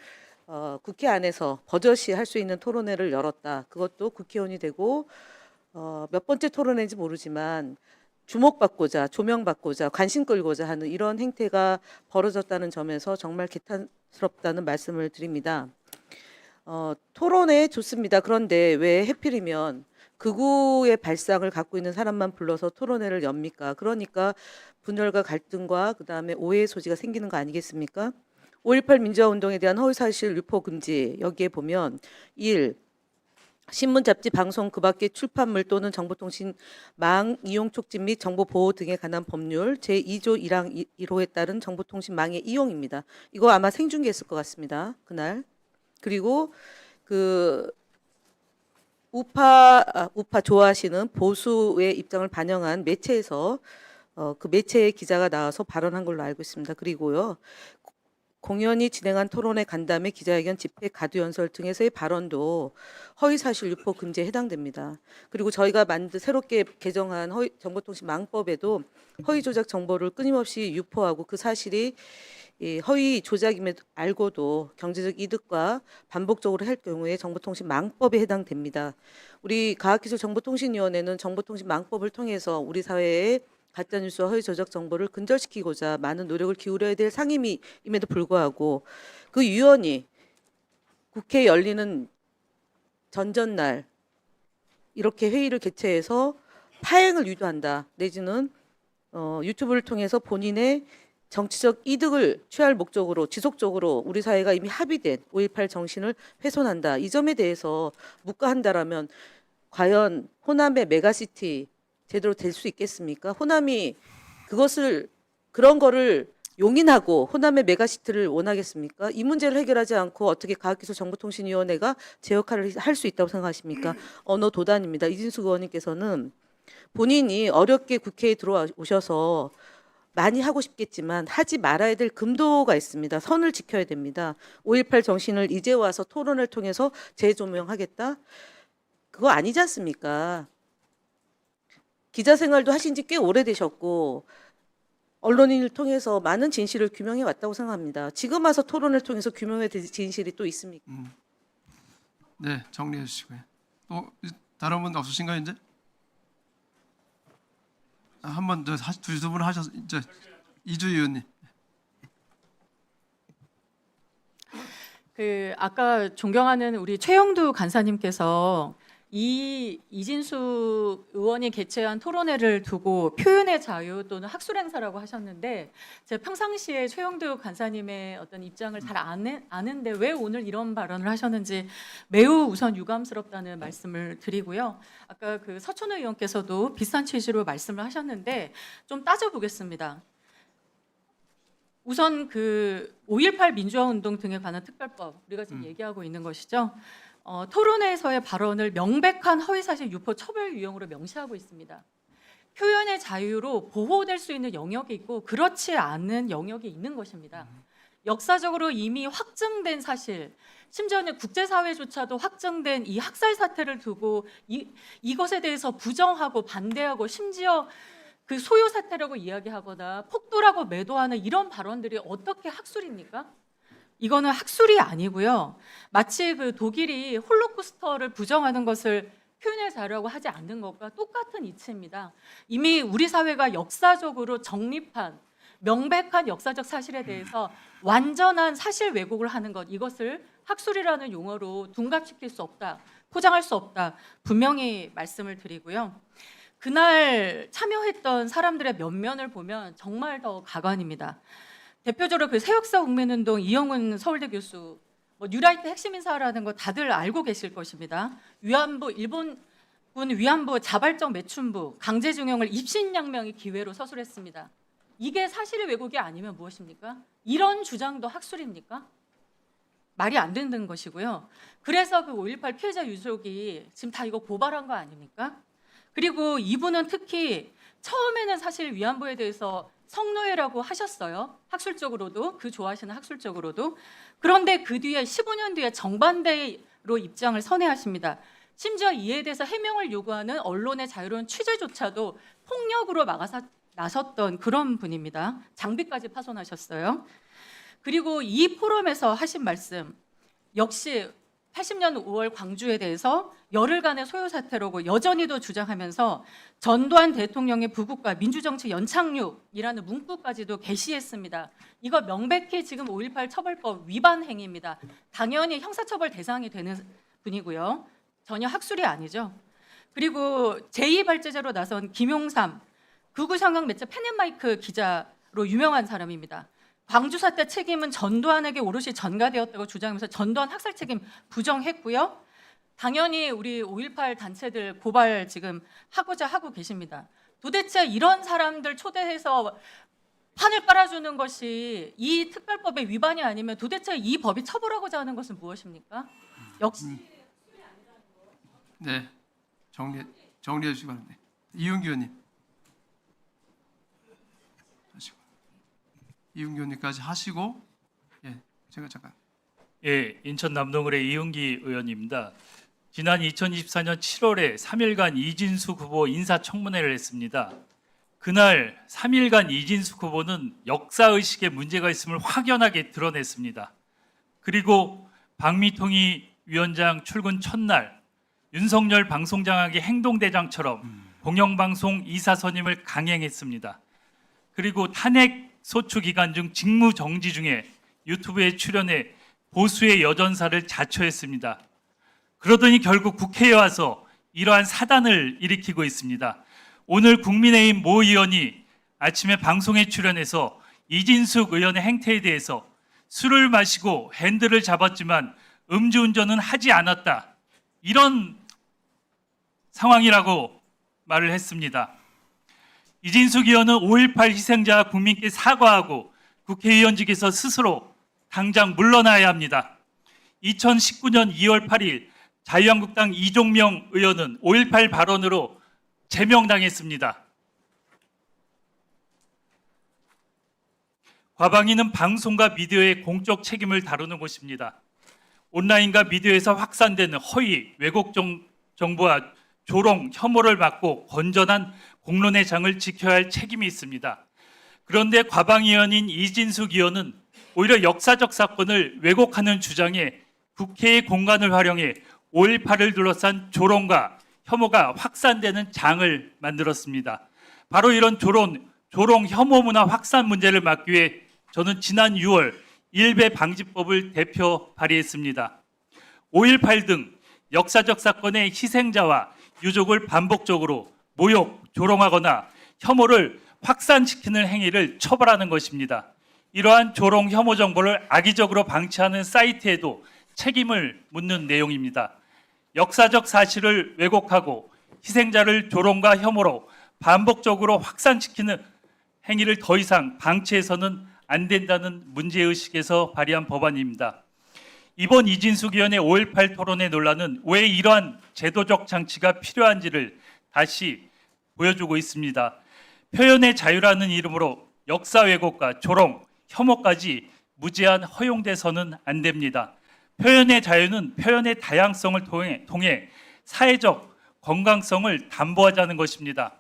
국회 안에서 버젓이 할 수 있는 토론회를 열었다. 그것도 국회의원이 되고 몇 번째 토론회인지 모르지만 주목받고자, 조명받고자, 관심 끌고자 하는 이런 행태가 벌어졌다는 점에서 정말 개탄스럽다는 말씀을 드립니다. 토론회 좋습니다. 그런데 왜 해필이면 극우의 발상을 갖고 있는 사람만 불러서 토론회를 엽니까? 그러니까 분열과 갈등과 그다음에 오해의 소지가 생기는 거 아니겠습니까? 5.18 민주화 운동에 대한 허위사실 유포 금지 여기에 보면 1. 신문, 잡지, 방송, 그 밖의 출판물 또는 정보통신 망 이용 촉진 및 정보 보호 등에 관한 법률 제2조 1항 1호에 따른 정보통신 망의 이용입니다. 이거 아마 생중계했을 것 같습니다. 그날. 그리고 그 우파 좋아하시는 보수의 입장을 반영한 매체에서 그 매체의 기자가 나와서 발언한 걸로 알고 있습니다. 그리고요. 공연이 진행한 토론회 간담회 기자회견 집회 가두연설 등에서의 발언도 허위사실 유포 금지에 해당됩니다. 그리고 저희가 새롭게 개정한 정보통신 망법에도 허위 조작 정보를 끊임없이 유포하고 그 사실이 허위 조작임에도 알고도 경제적 이득과 반복적으로 할 경우에 정보통신 망법에 해당됩니다. 우리 과학기술정보통신위원회는 정보통신 망법을 통해서 우리 사회에 가짜뉴스와 허위 조작 정보를 근절시키고자 많은 노력을 기울여야 될 상임위임에도 불구하고 그 위원이 국회 열리는 전전날 이렇게 회의를 개최해서 파행을 유도한다. 내지는 유튜브를 통해서 본인의 정치적 이득을 취할 목적으로 지속적으로 우리 사회가 이미 합의된 5.18 정신을 훼손한다. 이 점에 대해서 묵과한다라면 과연 호남의 메가시티 제대로 될 수 있겠습니까? 호남이 그런 거를 용인하고 호남의 메가시티를 원하겠습니까? 이 문제를 해결하지 않고 어떻게 과학기술정보통신위원회가 제 역할을 할 수 있다고 생각하십니까? 언어 도단입니다. 이진숙 의원님께서는 본인이 어렵게 국회에 들어오셔서 많이 하고 싶겠지만 하지 말아야 될 금도가 있습니다. 선을 지켜야 됩니다. 5.18 정신을 이제 와서 토론을 통해서 재조명하겠다? 그거 아니지 않습니까? 기자 생활도 하신 지 꽤 오래되셨고 언론인을 통해서 많은 진실을 규명해 왔다고 생각합니다. 지금 와서 토론을 통해서 규명해야 될 진실이 또 있습니까? 네, 정리해 주시고요. 또 다른 분 없으신가요, 이제? 한 번 두 분 하셔서 이제 이주 의원님. 아까 존경하는 우리 최영두 간사님께서 이진숙 의원이 개최한 토론회를 두고 표현의 자유 또는 학술 행사라고 하셨는데 제가 평상시에 최영두 간사님의 어떤 입장을 잘 아는데 왜 오늘 이런 발언을 하셨는지 매우 우선 유감스럽다는 말씀을 드리고요. 아까 서천호 의원께서도 비슷한 취지로 말씀을 하셨는데 좀 따져보겠습니다. 우선 5.18 민주화운동 등에 관한 특별법 우리가 지금 얘기하고 있는 것이죠. 토론회에서의 발언을 명백한 허위사실 유포 처벌 유형으로 명시하고 있습니다. 표현의 자유로 보호될 수 있는 영역이 있고 그렇지 않은 영역이 있는 것입니다. 역사적으로 이미 확증된 사실, 심지어는 국제사회조차도 확정된 이 학살 사태를 두고 이것에 대해서 부정하고 반대하고 심지어 소요 사태라고 이야기하거나 폭도라고 매도하는 이런 발언들이 어떻게 학술입니까? 이거는 학술이 아니고요. 마치 독일이 홀로코스터를 부정하는 것을 표현의 자유라고 하지 않는 것과 똑같은 이치입니다. 이미 우리 사회가 역사적으로 정립한 명백한 역사적 사실에 대해서 완전한 사실 왜곡을 하는 것, 이것을 학술이라는 용어로 둔갑시킬 수 없다, 포장할 수 없다, 분명히 말씀을 드리고요. 그날 참여했던 사람들의 면면을 보면 정말 더 가관입니다. 대표적으로 새역사 국민운동 이영훈 서울대 교수, 뉴라이트 핵심 인사라는 거 다들 알고 계실 것입니다. 일본군 위안부 자발적 매춘부, 강제징용을 입신양명의 기회로 서술했습니다. 이게 사실의 왜곡이 아니면 무엇입니까? 이런 주장도 학술입니까? 말이 안 되는 것이고요. 그래서 5.18 피해자 유족이 지금 다 이거 고발한 거 아닙니까? 그리고 이분은 특히 처음에는 사실 위안부에 대해서 성노예라고 하셨어요. 학술적으로도, 좋아하시는 학술적으로도. 그런데 그 뒤에 15년 뒤에 정반대로 입장을 선회하십니다. 심지어 이에 대해서 해명을 요구하는 언론의 자유로운 취재조차도 폭력으로 나섰던 그런 분입니다. 장비까지 파손하셨어요. 그리고 이 포럼에서 하신 말씀 역시 80년 5월 광주에 대해서 열흘간의 소요 사태라고 여전히도 주장하면서 전두환 대통령의 부국과 민주정치 연착륙이라는 문구까지도 게시했습니다. 이거 명백히 지금 5.18 처벌법 위반 행위입니다. 당연히 형사처벌 대상이 되는 분이고요. 전혀 학술이 아니죠. 그리고 제2발제자로 나선 김용삼, 극우 성형 매체 펜앤마이크 기자로 유명한 사람입니다. 광주 사태 책임은 전두환에게 오롯이 전가되었다고 주장하면서 전두환 학살 책임 부정했고요. 당연히 우리 5.18 단체들 고발 지금 하고자 하고 계십니다. 도대체 이런 사람들 초대해서 판을 깔아주는 것이 이 특별법의 위반이 아니면 도대체 이 법이 처벌하고자 하는 것은 무엇입니까? 역시 네, 정리해 주시기 바랍니다. 이윤기 의원님. 이윤기 의원님까지 하시고, 제가 잠깐. 인천 남동을의 이윤기 의원입니다. 지난 2024년 7월에 3일간 이진숙 후보 인사청문회를 했습니다. 그날 3일간 이진숙 후보는 역사의식에 문제가 있음을 확연하게 드러냈습니다. 그리고 박미통이 위원장 출근 첫날 윤석열 방송장악의 행동대장처럼 공영방송 이사 선임을 강행했습니다. 그리고 탄핵 소추 기간 중 직무 정지 중에 유튜브에 출연해 보수의 여전사를 자처했습니다. 그러더니 결국 국회에 와서 이러한 사단을 일으키고 있습니다. 오늘 국민의힘 모 의원이 아침에 방송에 출연해서 이진숙 의원의 행태에 대해서 술을 마시고 핸들을 잡았지만 음주운전은 하지 않았다, 이런 상황이라고 말을 했습니다. 이진숙 의원은 5.18 희생자와 국민께 사과하고 국회의원직에서 스스로 당장 물러나야 합니다. 2019년 2월 8일 자유한국당 이종명 의원은 5.18 발언으로 제명당했습니다. 과방위는 방송과 미디어의 공적 책임을 다루는 곳입니다. 온라인과 미디어에서 확산되는 허위, 왜곡 정보와 조롱, 혐오를 막고 건전한 공론의 장을 지켜야 할 책임이 있습니다. 그런데 과방위원인 이진숙 의원은 오히려 역사적 사건을 왜곡하는 주장에 국회의 공간을 활용해 5.18을 둘러싼 조롱과 혐오가 확산되는 장을 만들었습니다. 바로 이런 조롱, 혐오 문화 확산 문제를 막기 위해 저는 지난 6월 일배 방지법을 대표 발의했습니다. 5.18 등 역사적 사건의 희생자와 유족을 반복적으로 모욕, 조롱하거나 혐오를 확산시키는 행위를 처벌하는 것입니다. 이러한 조롱, 혐오 정보를 악의적으로 방치하는 사이트에도 책임을 묻는 내용입니다. 역사적 사실을 왜곡하고 희생자를 조롱과 혐오로 반복적으로 확산시키는 행위를 더 이상 방치해서는 안 된다는 문제의식에서 발의한 법안입니다. 이번 이진숙 의원의 5.18 토론회 논란은 왜 이러한 제도적 장치가 필요한지를 다시 보여주고 있습니다. 표현의 자유라는 이름으로 역사 왜곡과 조롱, 혐오까지 무제한 허용돼서는 안 됩니다. 표현의 자유는 표현의 다양성을 통해 사회적 건강성을 담보하자는 것입니다.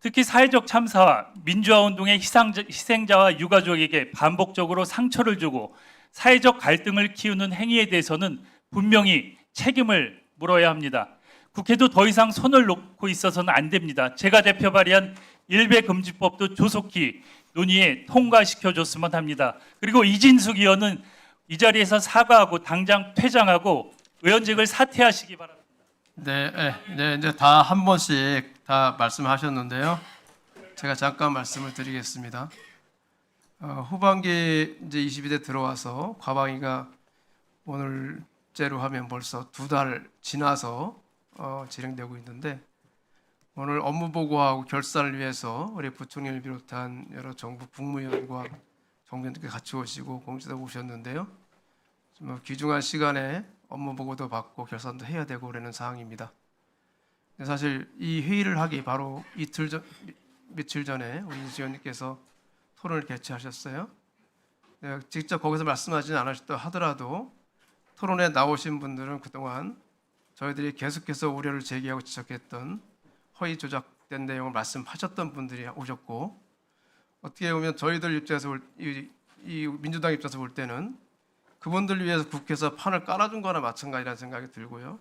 특히 사회적 참사와 민주화운동의 희생자와 유가족에게 반복적으로 상처를 주고 사회적 갈등을 키우는 행위에 대해서는 분명히 책임을 물어야 합니다. 국회도 더 이상 손을 놓고 있어서는 안 됩니다. 제가 대표 발의한 일배금지법도 조속히 논의에 통과시켜줬으면 합니다. 그리고 이진숙 의원은 이 자리에서 사과하고 당장 퇴장하고 의원직을 사퇴하시기 바랍니다. 네, 이제 다 한 번씩 다 말씀하셨는데요. 제가 잠깐 말씀을 드리겠습니다. 후반기 이제 22대 들어와서 과방위가 오늘째로 하면 벌써 2달 지나서 진행되고 있는데 오늘 업무 보고하고 결산을 위해서 우리 부총리를 비롯한 여러 정부 국무위원과 정부위원들께 같이 오시고 공지도 오셨는데요. 좀 귀중한 시간에 업무 보고도 받고 결산도 해야 되고 그러는 상황입니다. 사실 이 회의를 하기 바로 며칠 전에 우리 이진숙 의원님께서 토론을 개최하셨어요. 직접 거기서 말씀하지는 않으셨다 하더라도 토론에 나오신 분들은 그동안 저희들이 계속해서 우려를 제기하고 지적했던 허위 조작된 내용을 말씀하셨던 분들이 오셨고 어떻게 보면 저희들 입장에서 이 민주당 입장에서 볼 때는 그분들을 위해서 국회에서 판을 깔아준 거나 마찬가지라는 생각이 들고요.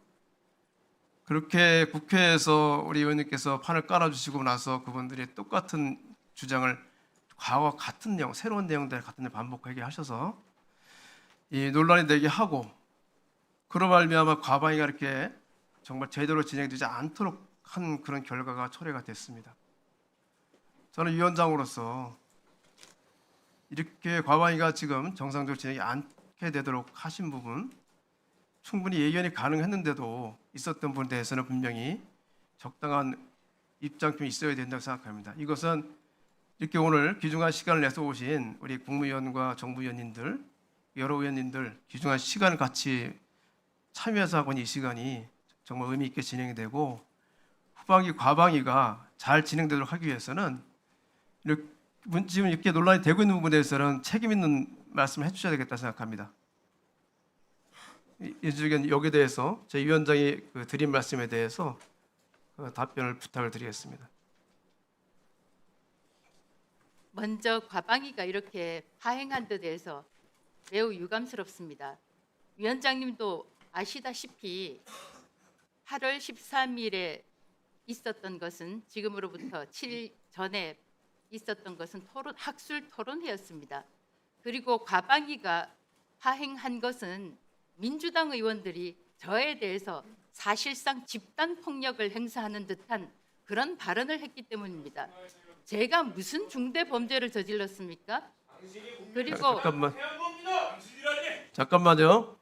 그렇게 국회에서 우리 의원님께서 판을 깔아주시고 나서 그분들이 똑같은 주장을 과거 같은 내용, 새로운 내용들 같은 데 반복하게 하셔서 이 논란이 되게 하고 그로 말미암아 과방위가 이렇게 정말 제대로 진행되지 않도록 한 그런 결과가 초래가 됐습니다. 저는 위원장으로서 이렇게 과방위가 지금 정상적으로 진행이 않게 되도록 하신 부분 충분히 예견이 가능했는데도 있었던 부분에 대해서는 분명히 적당한 입장표이 있어야 된다고 생각합니다. 이것은 이렇게 오늘 귀중한 시간을 내서 오신 우리 국무위원과 정부위원님들, 여러 의원님들 귀중한 시간을 같이 참여해서 하고 있는 이 시간이 정말 의미 있게 진행이 되고 후반기 과방위가 잘 진행되도록 하기 위해서는 지금 이렇게 논란이 되고 있는 부분에 대해서는 책임 있는 말씀을 해주셔야 되겠다 생각합니다. 이주경 여기에 대해서 제 위원장이 드린 말씀에 대해서 답변을 부탁을 드리겠습니다. 먼저 과방위가 이렇게 파행한 데 대해서 매우 유감스럽습니다. 위원장님도 아시다시피 8월 13일에 있었던 것은 지금으로부터 7일 전에 있었던 것은 학술 토론회였습니다. 그리고 과방위가 파행한 것은 민주당 의원들이 저에 대해서 사실상 집단 폭력을 행사하는 듯한 그런 발언을 했기 때문입니다. 제가 무슨 중대 범죄를 저질렀습니까? 그리고 잠깐만요.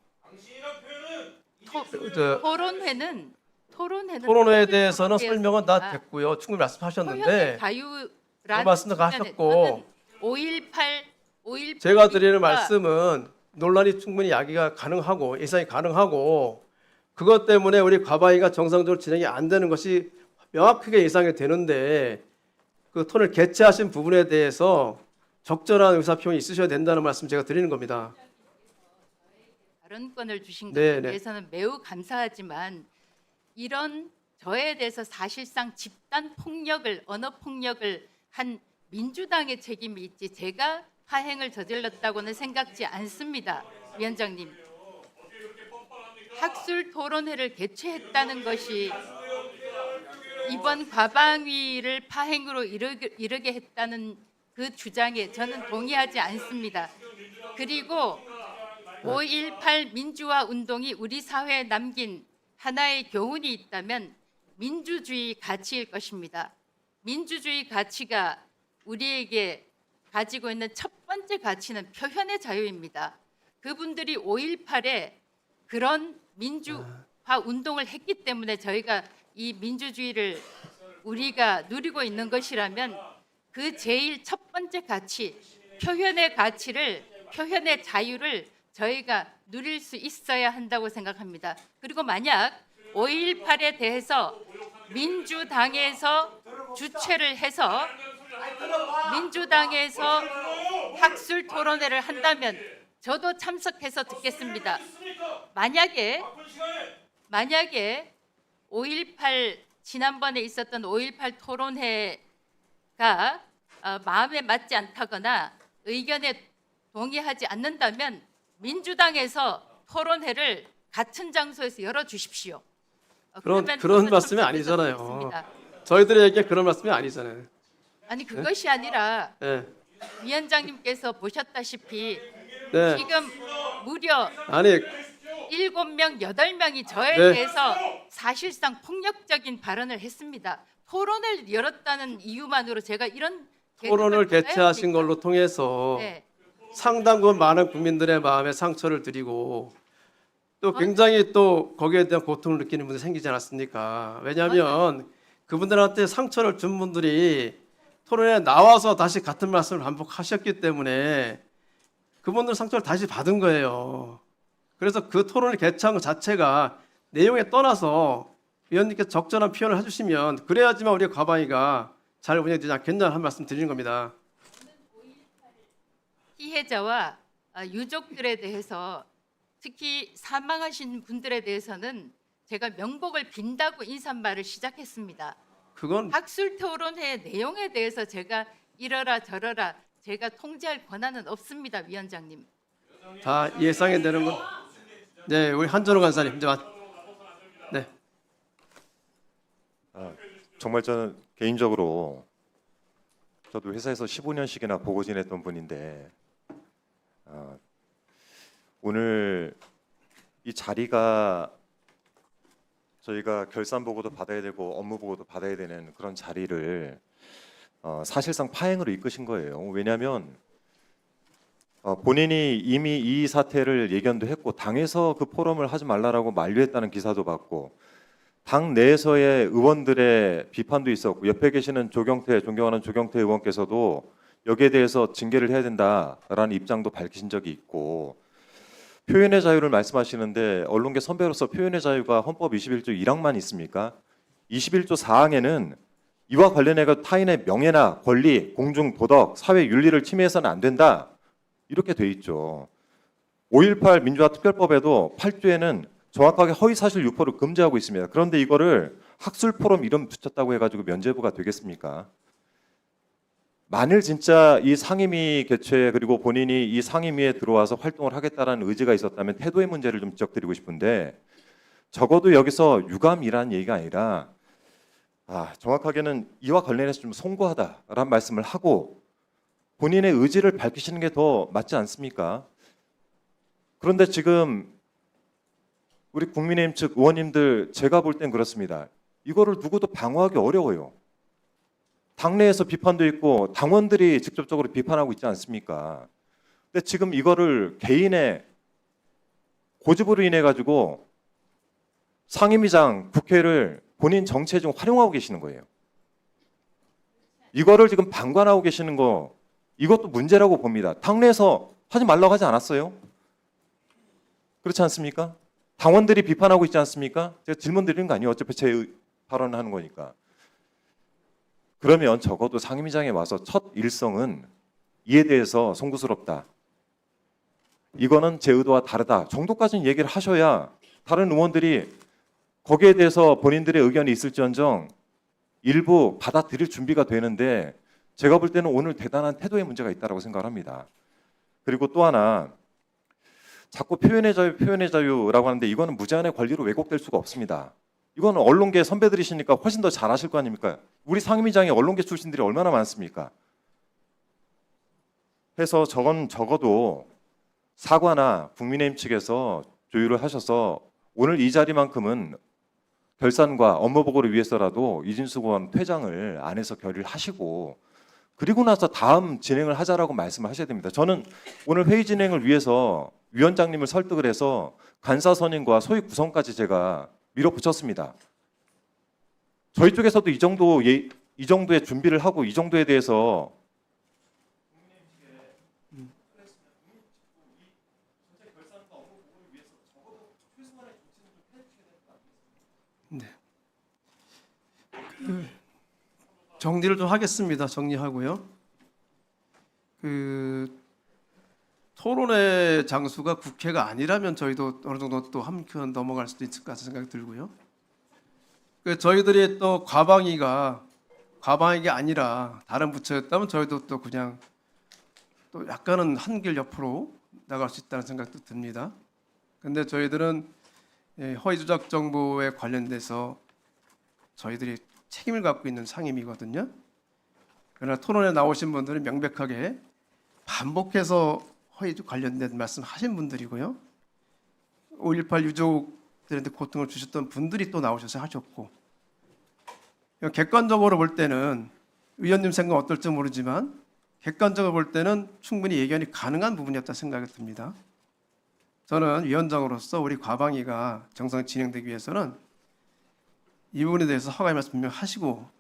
토론회에 대해서는 설명은 다 됐 됐고요. 충분히 표현의 말씀하셨는데 자유라는 그 말씀도 하셨고 5.18 제가 드리는 말씀은 논란이 충분히 야기가 가능하고 예상이 가능하고 그것 때문에 우리 과방위가 정상적으로 진행이 안 되는 것이 명확하게 예상이 되는데 그 토론을 개최하신 부분에 대해서 적절한 의사표현이 있으셔야 된다는 말씀 제가 드리는 겁니다. 발언권을 주신 네, 것에 네. 대해서는 매우 감사하지만 이런 저에 대해서 사실상 집단 폭력을 언어 폭력을 한 민주당의 책임이 있지 제가 파행을 저질렀다고는 생각지 않습니다. 위원장님. 학술 토론회를 개최했다는 것이 이번 과방위를 파행으로 이르게 했다는 그 주장에 저는 동의하지 않습니다. 그리고 5.18 민주화 운동이 우리 사회에 남긴 하나의 교훈이 있다면 민주주의 가치일 것입니다. 민주주의 가치가 우리에게 가지고 있는 첫 번째 가치는 표현의 자유입니다. 그분들이 5.18에 그런 민주화 운동을 했기 때문에 저희가 이 민주주의를 우리가 누리고 있는 것이라면 그 제일 첫 번째 가치, 표현의 가치를, 표현의 자유를 저희가 누릴 수 있어야 한다고 생각합니다. 그리고 만약 5.18에 대해서 민주당에서 주최를 해서 민주당에서 학술 토론회를 한다면 저도 참석해서 듣겠습니다. 만약에 5.18 지난번에 있었던 5.18 토론회가 마음에 맞지 않다거나 의견에 동의하지 않는다면 민주당에서 토론회를 같은 장소에서 열어주십시오. 그런 저는 말씀이 참석해서 아니잖아요. 듣겠습니다. 저희들에게 그런 말씀이 아니잖아요. 아니 그것이 아니라 네. 위원장님께서 보셨다시피 네. 지금 무려 아니 7명, 8명이 저에 네. 대해서 사실상 폭력적인 발언을 했습니다. 토론을 열었다는 이유만으로 제가 이런 토론을 계획을 개최하신 해야 합니까? 걸로 통해서 네. 상당 부분 많은 국민들의 마음에 상처를 드리고 또 굉장히 또 거기에 대한 고통을 느끼는 분들이 생기지 않았습니까? 왜냐하면 그분들한테 상처를 준 분들이 토론에 나와서 다시 같은 말씀을 반복하셨기 때문에 그분들 상처를 다시 받은 거예요. 그래서 그 토론을 개최한 것 자체가 내용에 떠나서 위원님께서 적절한 표현을 해주시면 그래야지만 우리 과방위가 잘 운영되지 않겠냐 한 말씀 드리는 겁니다. 피해자와 유족들에 대해서 특히 사망하신 분들에 대해서는 제가 명복을 빈다고 인사말을 시작했습니다. 그건 학술 토론회 내용에 대해서 제가 이러라 저러라 제가 통제할 권한은 없습니다, 위원장님. 다 예상이 되는 거. 네, 우리 한전호 간사님 이제 네. 정말 저는 개인적으로 저도 회사에서 15년씩이나 보고 지냈던 분인데 오늘 이 자리가 저희가 결산 보고도 받아야 되고 업무 보고도 받아야 되는 그런 자리를 사실상 파행으로 이끄신 거예요. 왜냐하면 본인이 이미 이 사태를 예견도 했고 당에서 그 포럼을 하지 말라라고 만류했다는 기사도 봤고 당 내에서의 의원들의 비판도 있었고 옆에 계시는 존경하는 조경태 의원께서도 여기에 대해서 징계를 해야 된다라는 입장도 밝히신 적이 있고 표현의 자유를 말씀하시는데 언론계 선배로서 표현의 자유가 헌법 21조 1항만 있습니까? 21조 4항에는 이와 관련해서 타인의 명예나 권리, 공중 도덕, 사회 윤리를 침해해서는 안 된다 이렇게 돼 있죠. 5.18 민주화 특별법에도 8조에는 정확하게 허위사실 유포를 금지하고 있습니다. 그런데 이거를 학술 포럼 이름 붙였다고 해가지고 면죄부가 되겠습니까? 만일 진짜 이 상임위 개최 그리고 본인이 이 상임위에 들어와서 활동을 하겠다라는 의지가 있었다면 태도의 문제를 좀 지적드리고 싶은데 적어도 여기서 유감이라는 얘기가 아니라 정확하게는 이와 관련해서 좀 송구하다라는 말씀을 하고 본인의 의지를 밝히시는 게 더 맞지 않습니까? 그런데 지금 우리 국민의힘 측 의원님들 제가 볼 땐 그렇습니다. 이거를 누구도 방어하기 어려워요. 당내에서 비판도 있고 당원들이 직접적으로 비판하고 있지 않습니까? 근데 지금 이거를 개인의 고집으로 인해 가지고 상임위장 국회를 본인 정치에 좀 활용하고 계시는 거예요. 이거를 지금 방관하고 계시는 거 이것도 문제라고 봅니다. 당내에서 하지 말라고 하지 않았어요? 그렇지 않습니까? 당원들이 비판하고 있지 않습니까? 제가 질문 드리는 거 아니에요. 어차피 제 발언을 하는 거니까. 그러면 적어도 상임위장에 와서 첫 일성은 이에 대해서 송구스럽다. 이거는 제 의도와 다르다 정도까지는 얘기를 하셔야 다른 의원들이 거기에 대해서 본인들의 의견이 있을지언정 일부 받아들일 준비가 되는데 제가 볼 때는 오늘 대단한 태도의 문제가 있다고 생각을 합니다. 그리고 또 하나 자꾸 표현의 자유라고 하는데 이거는 무제한의 권리로 왜곡될 수가 없습니다. 이거는 언론계 선배들이시니까 훨씬 더 잘 아실 거 아닙니까? 우리 상임위장에 언론계 출신들이 얼마나 많습니까? 해서 저건 적어도 사과나 국민의힘 측에서 조율을 하셔서 오늘 이 자리만큼은 결산과 업무 보고를 위해서라도 이진숙 의원 퇴장을 안에서 결의를 하시고 그리고 나서 다음 진행을 하자라고 말씀을 하셔야 됩니다. 저는 오늘 회의 진행을 위해서 위원장님을 설득을 해서 간사 선임과 소위 구성까지 제가 밀어붙였습니다. 저희 쪽에서도 이 정도의 준비를 하고 이 정도에 대해서 정리를 좀 하겠습니다. 정리하고요. 토론의 장소가 국회가 아니라면 저희도 어느 정도 또 한편 넘어갈 수도 있을 것 같은 생각이 들고요. 저희들이 또 과방위가 아니라 다른 부처였다면 저희도 또 그냥 또 약간은 한길 옆으로 나갈 수 있다는 생각도 듭니다. 근데 저희들은 허위 조작 정보에 관련돼서 저희들이 책임을 갖고 있는 상임이거든요. 그러나 토론에 나오신 분들은 명백하게 반복해서 허위 관련된 말씀하신 분들이고요. 5.18 유족들한테 고통을 주셨던 분들이 또 나오셔서 하셨고, 객관적으로 볼 때는 의원님 생각 어떨지 모르지만 객관적으로 볼 때는 충분히 예견이 가능한 부분이었다 생각이 듭니다. 저는 위원장으로서 우리 과방위가 정상 진행되기 위해서는 이 부분에 대해서 허가의 말씀 분명하시고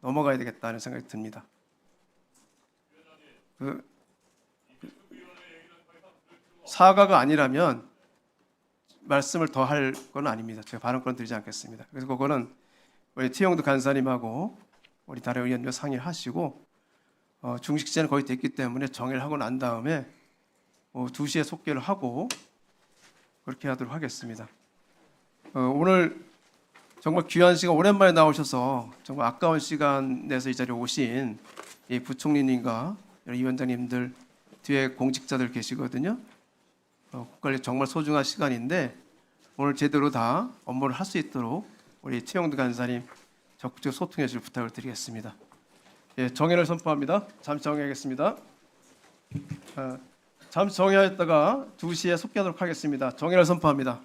넘어가야 되겠다는 생각이 듭니다. 사과가 아니라면 말씀을 더 할 건 아닙니다. 제가 발언권 드리지 않겠습니다. 그래서 그거는 우리 최영두 간사님하고 우리 다른 의원님과 상의를 하시고 중식 시간은 거의 됐기 때문에 정의를 하고 난 다음에 2시에 속개를 하고 그렇게 하도록 하겠습니다. 오늘 정말 귀한 시간 오랜만에 나오셔서 정말 아까운 시간 내서 이 자리에 오신 이 부총리님과 위원장님들 뒤에 공직자들 계시거든요. 국관리 정말 소중한 시간인데 오늘 제대로 다 업무를 할 수 있도록 우리 최영두 간사님 적극적으로 소통해 주실 부탁을 드리겠습니다. 예, 정회를 선포합니다. 잠시 정회하겠습니다. 잠시 정회하였다가 2시에 속개하도록 하겠습니다. 정회를 선포합니다.